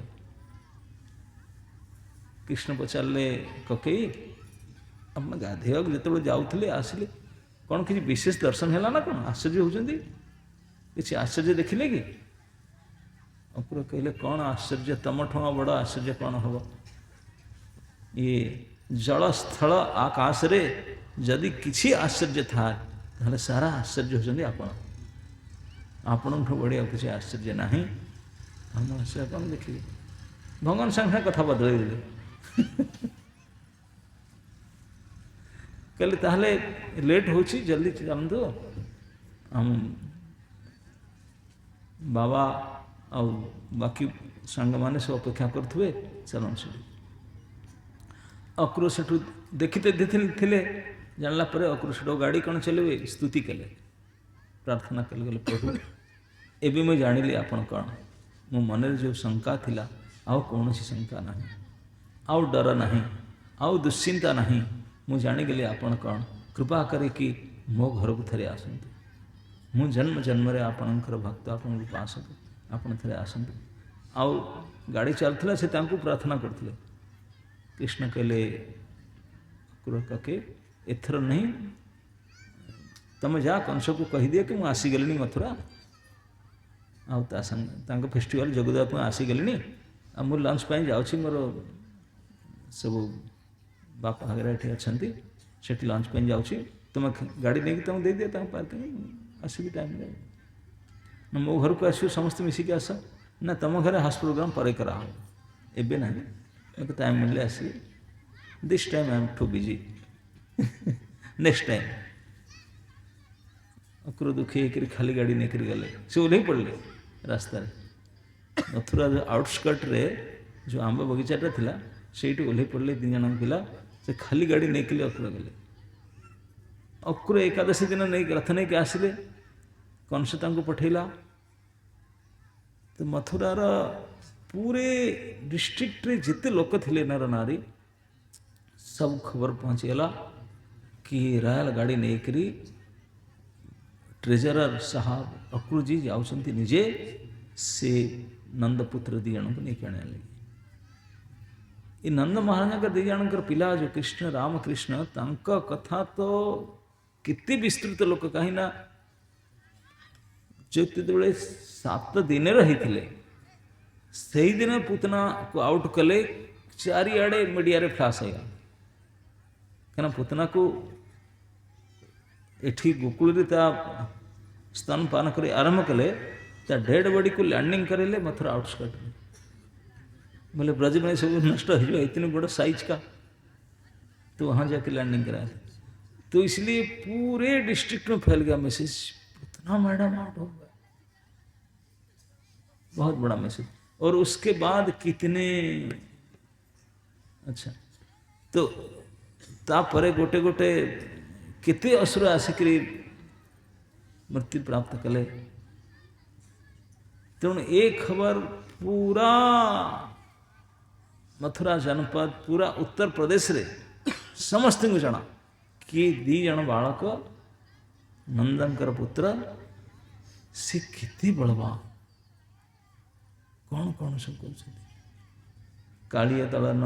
कृष्ण पचारे ककई अपना गाधेक जो जाऊे आसिले कौन किसी विशेष दर्शन है ना, कौन आश्चर्य होती किसी आश्चर्य देखिले कि? अपुर कहले कौन आश्चर्य, तुम ठुआ बड़ आश्चर्य कौन हम? ये जल स्थल आकाश रे जदि किसी आश्चर्य था ताहले सारा आश्चर्य होती आपण बढ़िया किसी आश्चर्य ना। हम आश्चर्य कौन देखिए? भगवान संगे कथा बदल कहले ताहले लेट हो जल्दी चलतु, हम बाबा और बाकी सांग मैंने सब अपेक्षा करुवे चलन से। अक्रूर सेठू देखते थे जानला पर अक्रूर सेठ गाड़ी कौन चलेबे स्तुति कले, प्रार्थना कले गले प्रभु एबे मैं जानिली आपण कौन। मो मन जो शंका थिला आउ कौन शंका ना, आउ डर नहीं, आउ दुश्चिंता नहीं, मु जानीगली आपण कौन। कृपा करे कि मो घर को थे आसतु, मु जन्म जन्म रे आपणकर भक्त, आपण उपासक, आपण थे आसतु। आउ गाड़ी चलता से तांको प्रार्थना करते। कृष्ण कहले कके एथर नहीं, तुम जा कंस को कही दिए कि मुझे आसीगली मथुरा, आंग फेस्टिवल जोगदेवाई आसीगली, आ मु लंच पर जाऊँ मोर सब बापा वगैरह ये अच्छा से लंच पे जाऊँ, तुम गाड़ी नहीं तुम दे दिए पार्किंग आसबि टाइम ना मो घर को आसो समस्त मिसिक आस ना तुम घर हाउस प्रोग्राम पर करा एबे ना मत टाइम मिले आसी, this time I am too busy next time. Akrur दुखी होकर खाली गाड़ी नहीं कर गले, से ओल्हे पड़े रास्ता मथुरा जो आउटस्कर्ट रे जो आंब बगीचाटा थिला से ओल्हे पड़े तीन जन पिला, से खाली गाड़ी नहीं के अक्रूर गले। अक्रूर एकादशी दिन नहीं रथ नहीं के आसिले, कंस तांको पठेला। तो मथुरार पूरे डिस्ट्रिक्ट रे जिते लोक थिले नर नारी सब खबर पहुँचीगला कि रॉयल गाड़ी नहीं करी ट्रेजरर साहब अक्रूर जी जाऊँच निजे से नंदपुत्र दी जन को नहीं कहने लगे। ये नंद महाराजा का दी जनकर पिला जो कृष्ण रामकृष्ण तांका कथा तो कितनी विस्तृत लोक कहीं ना जो बड़े 7 दिन रही से दिन पुतना को आउट कले चारिआडे मीडिया रे फ्लाश है क्या पुतना को एठी गोकुल स्तनपान कर आरंभ कले डेड बॉडी को लैंडिंग करेले मथुरा आउटस्कर्ट में। बोले ब्रज में सब नष्ट हो जाए इतने बड़ा साइज का, तो वहाँ जाके लैंडिंग कराया। तो इसलिए पूरे डिस्ट्रिक्ट में फैल गया मैसेज, पुतना मैडम आउट हो गया। बहुत बड़ा मैसेज। और उसके बाद कितने अच्छा तो तापरे गोटे गोटे केते असुर आसिकरी मृत्यु प्राप्त कले। तेणु एक खबर पूरा मथुरा जनपद पूरा उत्तर प्रदेश रे समस्त को जना कि दी जन बालक नंदनकर पुत्र से केते बलवान कौन कौन सब कर कालिया दलन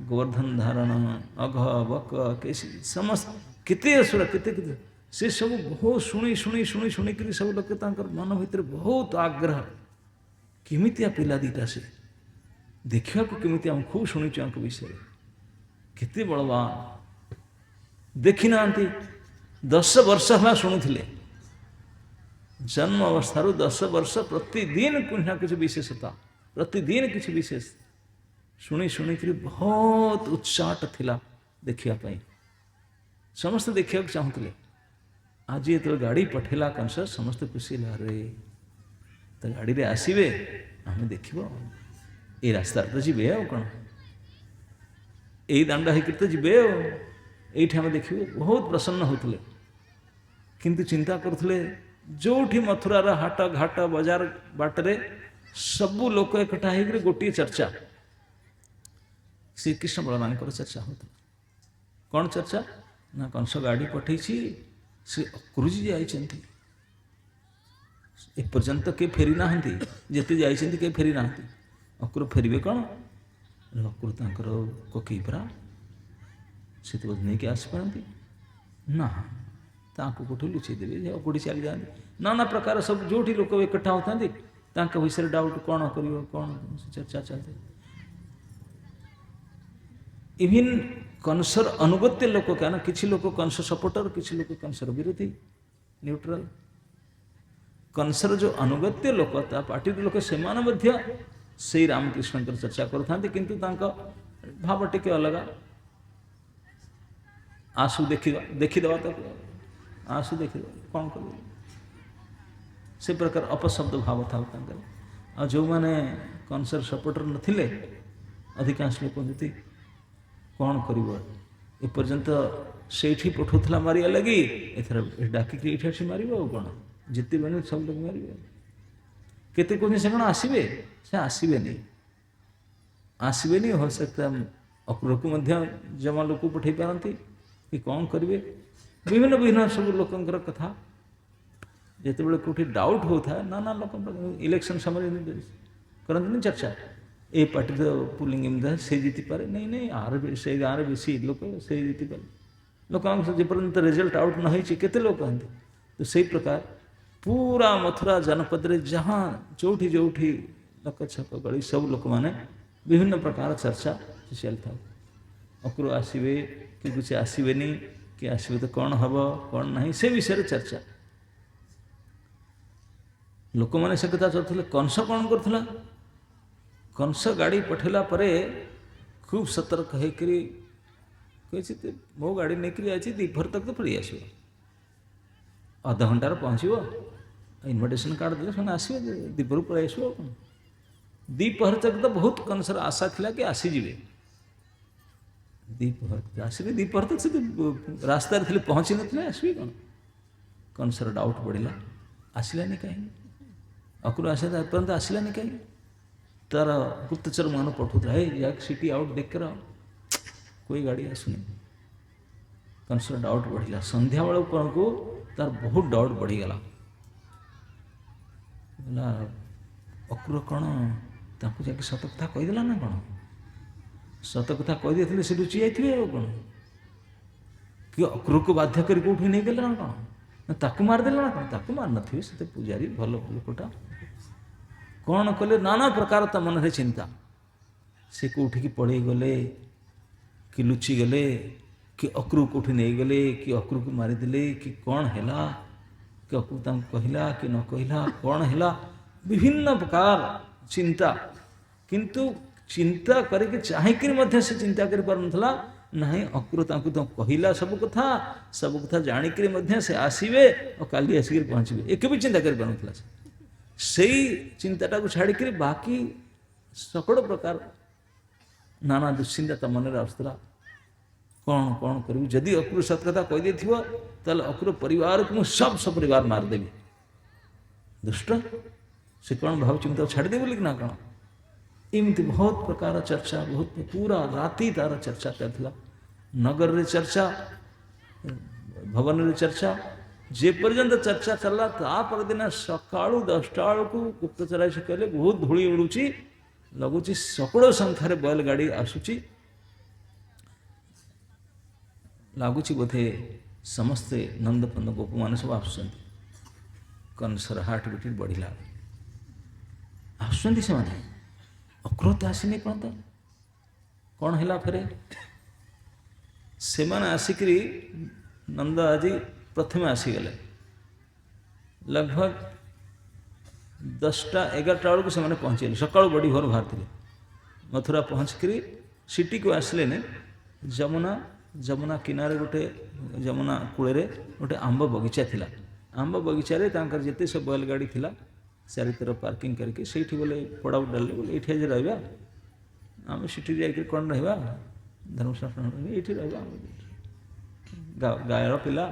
गोवर्धन धारण अघ बक केसी समस्त केते असुर केते केते से सब बहुत शुणी शुणी शुणी शुणिक सब लोग मन भितर बहुत आग्रह केमितिया पिला दीटा से देखा केमिति आम खूब शुणुचु आंक विषय केते बलवान देखी ना 10 वर्ष है शुणुले जन्म अवस्था 10 वर्ष प्रतिदिन कुछ ना कुछ विशेषता प्रतिदिन किसी विशेष शुणी शुणिक बहुत उत्साह थिला देखिया पाई समस्त देखा चाहूले आज ये गाड़ी पठेला कंस समस्त खुशी रे तो गाड़ी रे आसवे आम देख ये रास्ता तो जी कौन यही दांडा होकर तो जी ये आम देख बहुत प्रसन्न होते किंतु चिंता करते जो मथुरार हाट घाट बजार बाटरे सबू लोक एकठा हो गोटे चर्चा श्रीकृष्ण बलवान चर्चा होता कौन चर्चा ना कंस गाड़ी पठे से अक्रूजी जाइए एपर्यंत के फेरी ना जिते जाइए के फेरी ना अक्रू फेरवे कौन अक्रू तर कोकई परा से तो नहीं कि आसपारती ना कौट लुचई देवे कौटी चली जाती नाना प्रकार सब जो लोक एकठा होता विषय डाउट कौन कर कौन चर्चा चलती इवन कंसर अनुगत्य लोक क्या ना किसी लोक कंस सपोर्टर किसी लोक कंसर विरोधी न्यूट्रल कंसर जो अनुगत्य लोक पार्टी लोक से रामकृष्ण चर्चा करते किंतु भाव टिके अलग आसु देखीदे तो आसु देखी कौन कर से प्रकार अपशब्द भाव था आ जो मैंने कंसर सपोर्टर नथिले अधिकांश लोक कहते कौन कर एपर्यंत से पठाऊला मारिया लगी एथर डाकिक ये मार कौन जिते बने सब लोग मारे केते कहते से कौन आसवे से आसबे नहीं हो सकता अक्रूर को जमा लोक पठे पारती कि कौन करेंगे विभिन्न विभिन्न सब लोकंर कथा जिते बड़े कौटी डाउट होता है नाना लोक इलेक्शन समय करते चर्चा ए पार्टी तो पुलिंग एमदा से जीति पारे नहीं नहीं आर से गाँव बेसी लोक से जीति पारे लोक जेपर्यंत रिजल्ट आउट न हो केते लोक कहते तो से प्रकार पूरा मथुरा जनपद रे जहाँ जोठी जोठी लक छक गली सब लोक माने विभिन्न प्रकार चर्चा चलता अक्रू आसवे कि कुछ आसबेनी कि आसवे तो कौन हम कौन नहीं से विषय चर्चा लोक मैंने से कथा चलते कंस कौन करूला कंस गाड़ी पठेला परे खूब सतर्क होकर मो गाड़ी नहीं आई दीपहर तक तो पड़ी आस अध घंटार पहुँचो इनविटेशन कार्ड दे से आसवे दीपहर पलि आस दीपहर तक तो बहुत कंसर आशा थिला कि आसीजे दीपहर आसवे दीपहर तक से रास्तार थे पहुँची ना आसवे कौन कंसर डाउट बढ़ला आसलानी कहीं अक्रू आसा पर्यंत आसलानी कहीं तार गुप्तचर मान पठाऊला है जाक सिटी आउट देख कर कोई गाड़ी आसुनी कंसर डाउट बढ़ला संध्या बेल को तार बहुत डाउट बढ़ीगला बोला अक्रूर कौन ताकू जाके सत कथा कहीदेला ना कौन सत कथा कहीदे से लुचि जाइए कौन कि अक्रूर को बाध्य कर कौटी नहीं गले ना कौन ताकू मारदेला ना कौन ताकू मार नथिबे से पूजारी भल लोकटा कौन कले नाना प्रकार ता मन रे चिंता से कौटी की पड़े गले कि लुचि गले कि अक्रूर कौटी नहीं गले कि अक्रूर को मारिदेले कि कौन हैला कि अक्रूर कहला कि न कहला कौन हैला विभिन्न प्रकार चिंता किंतु चिंता करके चाहिक से चिंता कर पारुनथला नहीं अक्रूर तांको तो कहला सब कथा जानिक से आसवे और काली आसिक पहुँचे एक भी चिंता कर पारुनथला ସେଇ ଚିନ୍ତାଟାକୁ ଛାଡ଼ିକିରି ବାକି ସକଳ ପ୍ରକାର ନାନା ଦୁଶ୍ଚିନ୍ତା ତା ମନରେ ଆସୁଥିଲା। କ'ଣ କରିବି, ଯଦି ଅକ୍ରୁ ସତ କଥା କହିଦେଇଥିବ ତାହେଲେ ଅକ୍ରୁ ପରିବାରକୁ ମୁଁ ସପରିବାର ମାରିଦେବି। ଦୁଷ୍ଟ, ସେ କ'ଣ ଭାବୁଛି ମୁଁ ତାକୁ ଛାଡ଼ିଦେବି ବୋଲି ନା କ'ଣ? ଏମିତି ବହୁତ ପ୍ରକାର ଚର୍ଚ୍ଚା, ବହୁତ ପୁରା ରାତି ତାର ଚର୍ଚ୍ଚା ଚାଲିଥିଲା। ନଗରରେ ଚର୍ଚ୍ଚା, ଭବନରେ ଚର୍ଚ୍ଚା, ଯେପର୍ଯ୍ୟନ୍ତ ଚର୍ଚ୍ଚା ଚାଲିଲା ତା ପରଦିନ ସକାଳୁ 10ଟା ବେଳକୁ ଗୁପ୍ତଚର ଆସି କହିଲେ ବହୁତ ଧୂଳି ଉଡ଼ୁଛି, ଲାଗୁଛି ସକଳ ସଂଖ୍ୟାରେ ବଏଲ ଗାଡ଼ି ଆସୁଛି, ଲାଗୁଛି ବୋଧେ ସମସ୍ତେ ନନ୍ଦଫନ୍ଦ ଗୋପମାନେ ସବୁ ଆସୁଛନ୍ତି। କଂସର ହାର୍ଟ ବିଟ୍ ବଢ଼ିଲା। ଆସୁଛନ୍ତି ସେମାନେ, ଅକ୍ରୋଧ ଆସିନି ପର୍ଯ୍ୟନ୍ତ। କ'ଣ ହେଲା ଫେରେ? ସେମାନେ ଆସିକିରି ନନ୍ଦ ଆଜି ପ୍ରଥମେ ଆସିଗଲେ। ଲଗଭଗ 10ଟା 11ଟା ବେଳକୁ ସେମାନେ ପହଞ୍ଚିଗଲେ। ସକାଳୁ ବଡ଼ି ଭୋର ବାହାରିଥିଲେ। ମଥୁରା ପହଞ୍ଚିକିରି ସିଟିକୁ ଆସିଲେନି। ଯମୁନା କିନାରେ ଗୋଟେ, ଯମୁନା କୂଳରେ ଗୋଟେ ଆମ୍ବ ବଗିଚା ଥିଲା। ଆମ୍ବ ବଗିଚାରେ ତାଙ୍କର ଯେତେ ସବୁ ବଏଲ ଗାଡ଼ି ଥିଲା ଚାରିଥର ପାର୍କିଂ କରିକି ସେଇଠି ବୋଲେ ପଡ଼ାଉ ଡାଲେ ବୋଲେ ଏଇଠି ଆଜି ରହିବା, ଆମେ ସେଠି ଯାଇକି କ'ଣ ରହିବା, ଧର୍ମଶାସ୍ତ୍ର ଏଇଠି ରହିବା, ଗାଁର ପିଲା,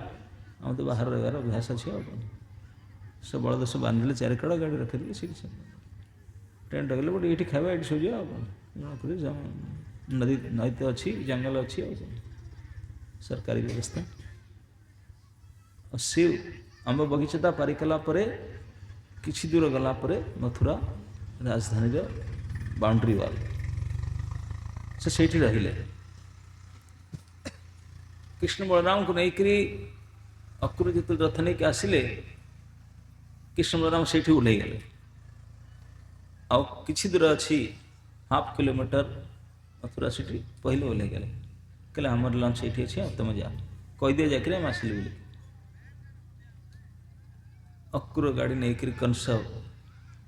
ଆମେ ତ ବାହାରେ ରହିବାର ଅଭ୍ୟାସ ଅଛି। ଆଉ କ'ଣ, ସେ ବଳଦ ସବୁ ବାନ୍ଧିଲେ, ଚାରିକଡ଼ ଗାଡ଼ି ରଖିଦେଲେ, ସେଇଠି ଟେଣ୍ଟ ରଖିଲେ, ଗୋଟେ ଏଇଠି ଖାଇବା, ଏଇଠି ଶୋଇଯିବା। ଆଉ କ'ଣ, ନଈ ତ ଅଛି, ଜଙ୍ଗଲ ଅଛି, ଆଉ କ'ଣ ସରକାରୀ ବ୍ୟବସ୍ଥା। ସେ ଆମ୍ବ ବଗିଚାଟା ପାରିକଲା ପରେ କିଛି ଦୂର ଗଲା ପରେ ମଥୁରା ରାଜଧାନୀର ବାଉଣ୍ଡ୍ରି ୱାଲ୍, ସେ ସେଇଠି ରହିଲେ। କୃଷ୍ଣ ବଳରାମଙ୍କୁ ନେଇକରି ଅକ୍ରୁ ଯେତେବେଳେ ରଥ ନେଇକି ଆସିଲେ, କୃଷ୍ଣ ବଳରାମ ସେଇଠି ଓହ୍ଲେଇଗଲେ। ଆଉ କିଛି ଦୂର ଅଛି, 1/2 କିଲୋମିଟର ମଥୁରା ସେଠି ପହିଲେ ଓହ୍ଲେଇଗଲେ। କହିଲେ ଆମର ଲଞ୍ଚ ସେଇଠି ଅଛି, ଆଉ ତମେ ଯାଅ, କହିଦିଅ ଯାଇକିରି ଆମେ ଆସିଲୁ ବୋଲି। ଅକ୍ରୁର ଗାଡ଼ି ନେଇକରି କଂସ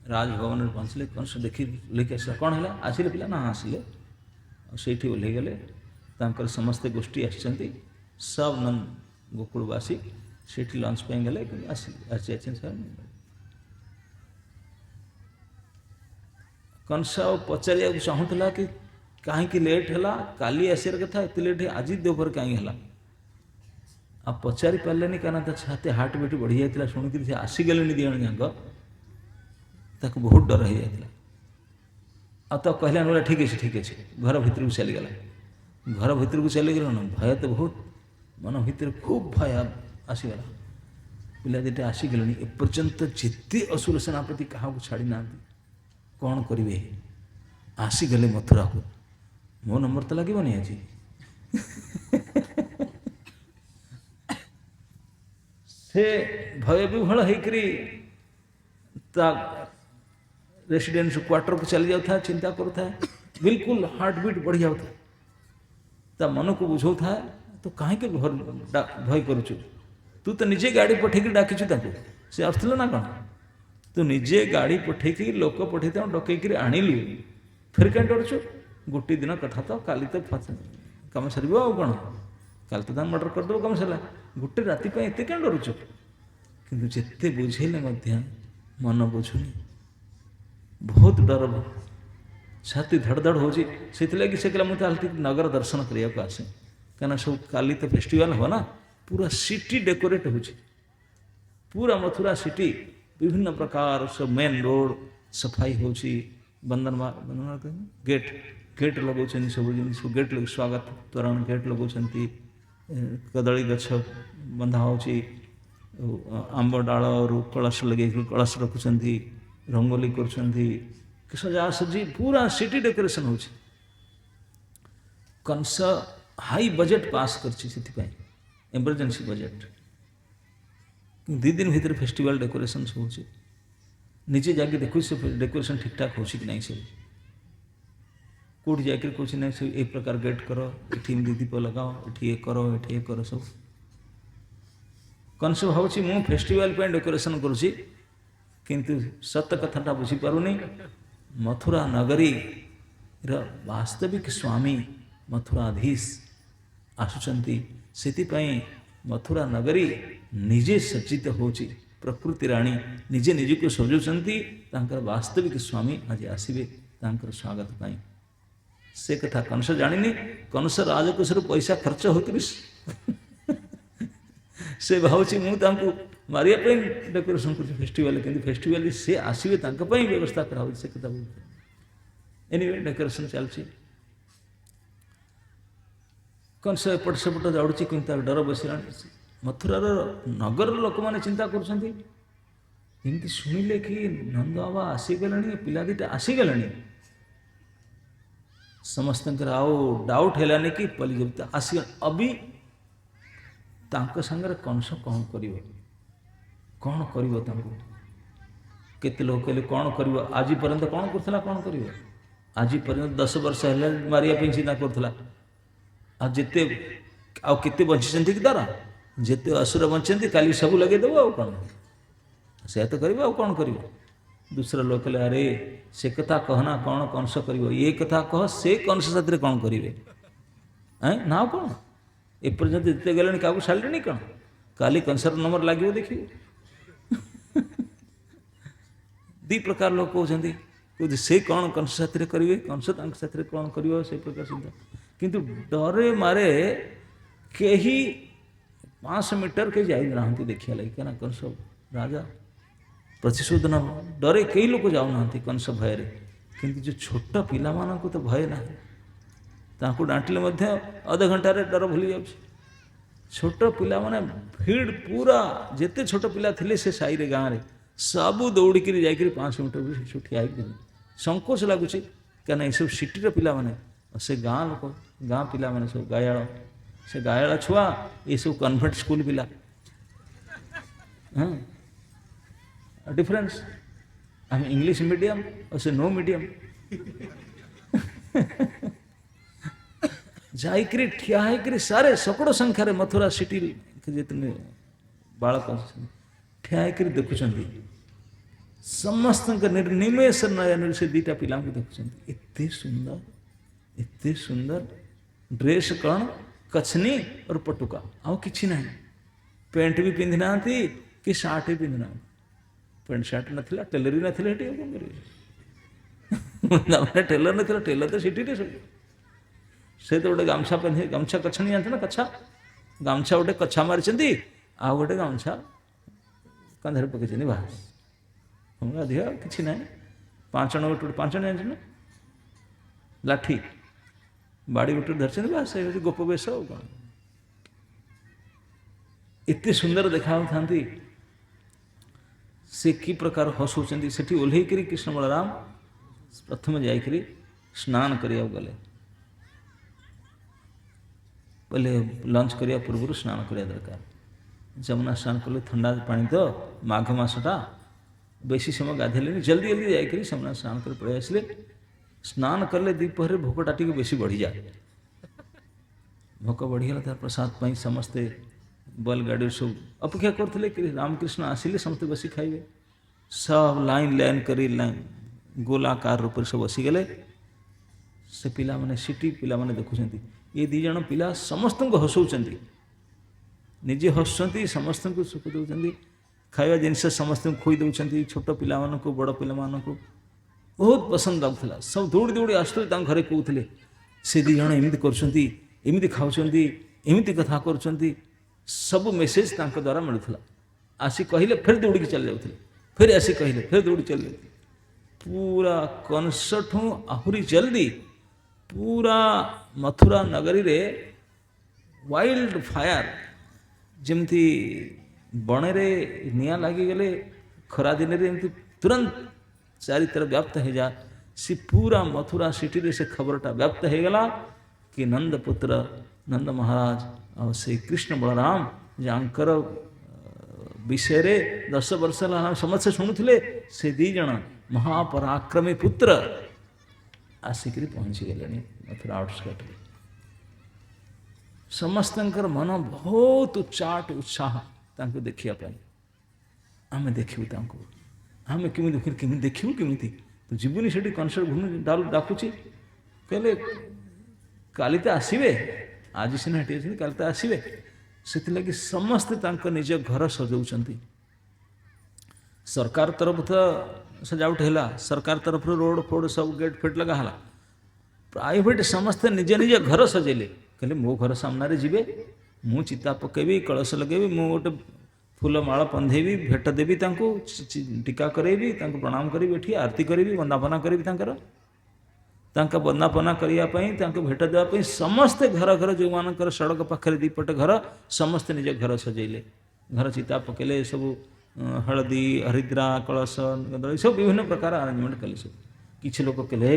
ରାଜଭବନରେ ପହଞ୍ଚିଲେ। କଂସ ଦେଖି ଓହ୍ଲେଇକି ଆସିଲା, କ'ଣ ହେଲା, ଆସିଲେ ପିଲା? ନା ଆସିଲେ। ଆଉ ସେଇଠି ଓହ୍ଲେଇଗଲେ। ତାଙ୍କର ସମସ୍ତେ ଗୋଷ୍ଠୀ ଆସିଛନ୍ତି, ସବ ନନ୍ଦ ଗୋକୁଳବାସୀ ସେଇଠି ଲଞ୍ଚ ପାଇଁ ଗଲେ, କିନ୍ତୁ ଆସିଯାଇଛନ୍ତି ସାର୍। କଂସ ଆଉ ପଚାରିବାକୁ ଚାହୁଁଥିଲା କି କାହିଁକି ଲେଟ୍ ହେଲା, କାଲି ଆସିବାର କଥା, ଏତେ ଲେଟ୍ ଆଜି ଦେବରେ କାହିଁକି ହେଲା? ଆଉ ପଚାରି ପାରିଲେନି, କାରଣ ତା ଛାତି ହାର୍ଟ ବିଟ୍ ବଢ଼ିଯାଇଥିଲା। ଶୁଣିକିରି ସେ ଆସିଗଲେଣି ଦୁଇ ଜଣ ଯାକ, ତାକୁ ବହୁତ ଡର ହେଇଯାଇଥିଲା। ଆଉ ତ କହିଲା ବୋଲେ ଠିକ୍ ଅଛି, ଘର ଭିତରକୁ ଚାଲିଗଲା। ଘର ଭିତରକୁ ଚାଲିଗଲା ନା, ଭୟ ତ ବହୁତ, ମନ ଭିତରେ ଖୁବ୍ ଭୟ ଆସିଗଲା। ପିଲା ଦୁଇଟା ଆସିଗଲେଣି, ଏପର୍ଯ୍ୟନ୍ତ ଯେତେ ଅସୁର ସେନାପତି କାହାକୁ ଛାଡ଼ି ନାହାନ୍ତି, କ'ଣ କରିବେ? ଆସିଗଲେ ମଥୁରାକୁ, ମୋ ନମ୍ବର ତ ଲାଗିବନି ଆଜି। ସେ ଭୟ ବିହ୍ୱଳ ହେଇକରି ତା ରେସିଡେନ୍ସ କ୍ୱାର୍ଟରକୁ ଚାଲି ଯାଉଥାଏ, ଚିନ୍ତା କରୁଥାଏ, ବିଲକୁଲ ହାର୍ଟ ବିଟ୍ ବଢ଼ି ଯାଉଥାଏ। ତା ମନକୁ ବୁଝାଉଥାଏ, ତୁ କାହିଁକି ଭୟ କରୁଛୁ? ତୁ ତ ନିଜେ ଗାଡ଼ି ପଠେଇକି ଡାକିଛୁ ତାକୁ, ସେ ଆସୁଥିଲା ନା କ'ଣ? ତୁ ନିଜେ ଗାଡ଼ି ପଠେଇକି, ଲୋକ ପଠେଇ ତାଙ୍କୁ ଡକେଇକିରି ଆଣିଲୁ, ଫେର କାହିଁ ଡରୁଛୁ? ଗୋଟିଏ ଦିନ କଥା ତ, କାଲି ତ କାମ ସରିବ, ଆଉ କ'ଣ, କାଲି ତ ତାଙ୍କୁ ମର୍ଡର କରିଦେବୁ, କାମ ସରିଲା। ଗୋଟେ ରାତି ପାଇଁ ଏତେ କାହିଁ ଡରୁଛୁ? କିନ୍ତୁ ଯେତେ ବୁଝେଇଲେ ମଧ୍ୟ ମନ ବୁଝୁନି, ବହୁତ ଡର, ଛାତି ଧଡ଼ ଧଡ଼ ହେଉଛି। ସେଥିଲାଗି ସେ କହିଲା, ମୁଁ ତାହେଲେ ଟିକେ ନଗର ଦର୍ଶନ କରିବାକୁ ଆସେ, କାହିଁକିନା ସବୁ କାଲି ତ ଫେଷ୍ଟିଭାଲ ହେବ ନା, ପୁରା ସିଟି ଡେକୋରେଟ୍ ହେଉଛି, ପୁରା ମଥୁରା ସିଟି, ବିଭିନ୍ନ ପ୍ରକାର ସବୁ ମେନ୍ ରୋଡ଼ ସଫାଇ ହେଉଛି, ଗେଟ୍ ଲଗାଉଛନ୍ତି, ସବୁ ଜିନିଷ ଗେଟ୍, ସ୍ୱାଗତ ତୋରଣ ଗେଟ୍ ଲଗାଉଛନ୍ତି, କଦଳୀ ଗଛ ବନ୍ଧା ହେଉଛି, ଆମ୍ବ ଡାଳରୁ କଳସ ଲଗେଇକି କଳସ ରଖୁଛନ୍ତି, ରଙ୍ଗୋଲି କରୁଛନ୍ତି, ସଜାସଜି, ପୁରା ସିଟି ଡେକୋରେସନ୍ ହେଉଛି। କଂସ ହାଇ ବଜେଟ୍ ପାସ୍ କରିଛି, ସେଥିପାଇଁ ଏମର୍ଜେନ୍ସି ବଜେଟ୍। 2 ଦିନ ଭିତରେ ଫେଷ୍ଟିଭାଲ ଡେକୋରେସନ୍ ସବୁ ହେଉଛି। ନିଜେ ଯାଇକି ଦେଖୁଛି ସେ ଡେକୋରେସନ୍ ଠିକ୍ଠାକ୍ ହେଉଛି କି ନାହିଁ। ସବୁ କେଉଁଠି ଯାଇକରି କହୁଛି ନାହିଁ, ସେ ଏଇ ପ୍ରକାର ଗେଟ୍ କର, ଏଠି ଏମିତି ଦୀପ ଲଗାଅ, ଏଠି ଏ କର ସବୁ। କଂସ ଭାବୁଛି ମୁଁ ଫେଷ୍ଟିଭାଲ ପାଇଁ ଡେକୋରେସନ୍ କରୁଛି, କିନ୍ତୁ ସତ କଥାଟା ବୁଝିପାରୁନି। ମଥୁରା ନଗରୀର ବାସ୍ତବିକ ସ୍ୱାମୀ ମଥୁରାଧୀଶ ଆସୁଛନ୍ତି, ସେଥିପାଇଁ ମଥୁରା ନଗରୀ ନିଜେ ସଜ୍ଜିତ ହେଉଛି। प्रकृति राणी निजे निजक सजाऊँच वास्तविक स्वामी आज आसवे स्वागत पाई से कथा कंस जानी कंस राजकोष पैसा खर्च होकर से भावुँ मुझे मारे डेकोरेशन कर फेस्टिवल कि फेस्टिवल से आसवे व्यवस्था करा से कथा बोलते एनीवे डेकोरेशन चलती कंस एपट सेपट दौड़ी कि डर बसला मथुरार नगर लोक मैंने चिंता करमती शुणिले कि नंद बाबा आसीगले पिला दीटा आसीगले समस्त आउ डाउट है कि पलिजबता आसी अभी सांगे कंस कौन कौन केते लोग कहले कौन कर आज पर्यंत कौन करता कौन कर आज पर्यंत 10 वर्ष है मारिया चिंता करूला आते आते बची कि तारा जिते असुर बचती काली सब लगेदेव आ कौन से तो कर कौन कर दूसरा लोग कहले अरे से कथा कहना कौन कंस कर ये कथा कह से कंस साथ कौन करेंगे ना कौन एपर्यंत जिते गले क्या छाड़े कौन काली कंसर नंबर लगे देखिए दी प्रकार लोग कहते से कौन कंस साथ करेंगे कंस साथ कौन कर से प्रकार चिंता किंतु डरे मारे कहीं 500 मीटर के जाई ना देखिए लगे क्या कंस राजा प्रतिशोध न डरे कई लोग जाऊना कंस भय किंतु जो छोट पिला मानक तो भय ना डांटिले अध घंटार डर भूली जाऊँ छोट पिला माने भीड़ पूरा जिते छोट पिला थे से साई रे गाँव में सबू दौड़िक जा 500 मीटर भी ठिया संकोच लगुच क्या ये सब सिटी पिला माने से गाँ लोक गाँ पिला माने सब गायाल से गायाल छुआ ये सब कन्वेंट स्कूल पिला हाँ डिफरेंस आम इंग्लिश मीडियम और से नो मीडियम जाकर ठिया सारे सकड़ संख्यार मथुरा सिटी जितने बालक ठिया देखुं समस्त निर्निमेष नयन से दीटा पिला देखुं एत सुंदर ड्रेस कौन कछनी और पटुका आउ कि ना पेंट भी पिंधि ना कि सार्ट भी पिंधि ना पेंट सार्ट नाला टेलर भी नाला कौन कर टेलर ना टेलर तो सिटी सब से तो गोटे गामछा पिंधे गामछा कछनी जानते ना कछा गामछा गोटे कछा मारी आ गोटे गामछा कंधे पकई बास हम अधिक कि ना 5 जन गोटे 5 जन जानते ना लाठी बाड़ी गोटे धरते बास गोप बेश कौन एत सुंदर देखा था से कि प्रकार हसुँच से ओह्ल कृष्ण बलराम प्रथम जाकर स्नान करिया गले बोले लंच करिया पूर्व स्नान करिया दरकार जमुना स्नान कले ठंडा पानी तो माघ मसटा बेसी समय गाधेले जल्दी जल्दी जाकर जमुना स्नान कर पड़े आसले स्नान कले दीपहर भोकटा टी बेसी बढ़ी जाए भोक बढ़ीगला तार प्रसाद पाई समस्ते बल गाड़ी सब अपेक्षा करते कि रामकृष्ण आसिले समस्ते बसी खाइबे सब लाइन लाइन करी लाइन गोलाकार रूप सब बसीगले से पिला माने सिटी पिला माने देखुं ये 2 जन पिला समस्त को हसौं निजे हसुँच समस्त को सुख दौरान खाଇବା जिनस समस्त खोई दौरान छोट पिला बड़ पिला बहुत पसंद लगुला सब दौड़ी दौड़ी आसुले घरे कहते से 2 जन एमती करमती खाऊँ एमती कथा कर सब मेसेज द्वारा मिलूला आसी कहले फिर दौड़ी चल जाते फिर आसी कहले फिर दौड़ी चल जाते पूरा कंस ठूँ आहरी जल्दी पूरा मथुरा नगरी रे वाइल्ड फायर जमती बणे निया लगिगले खरा दिन में तुरंत चारि तरफ व्याप्त हो जा सी पूरा मथुरा सिटी रे से खबरटा व्याप्त हो गला कि नंदपुत्र नंद महाराज और से कृष्ण बलराम जाकर विषय 10 वर्ष समस्त शुणुले से 2 जन महापराक्रमी पुत्र आसिक पहुँची गले मथुरा आउटस्कट समस्त मन बहुत उच्चाट उत्साह देखा आम देखू आम कमी देखू कमी तो जीवनी से कनसर्ट घूम डाकुची कहले काली तो आसवे आज सीना हटी काली तो आसवे से लगी समस्ते निज घर सजाऊँ सरकार तरफ तो सजावट है, सरकार तरफ रोड फोड सब गेट फेट लगा है, प्राइवेट समस्ते निजे निजे घर सजेले, कहले मो घर सामने जीवे, मु चिता पकेबी, कलश लगेबी, मु गोटे फूलमाଳ बंधेबी, भेट देवी, टीका करेबी, प्रणाम करी, एठी आरती करी, वंदापना करी, वंदापना करने भेट देवाई समस्ते घर घर जो मानकर सड़क पाखे दीपटे घर समस्ते निजे घर सजेले, घर चिता पकेले, सब हलदी हरिद्रा कलश सब विभिन्न प्रकार आरेंजमेंट कले। सब किसी लोग कहले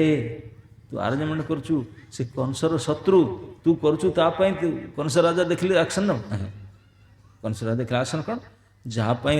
तू आरेंजमेंट करचु से कंसर शत्रु तू करचु तापाई कंस राजा देखले एक्शन न कंस राजा देखले एक्शन कौन जहाँपाई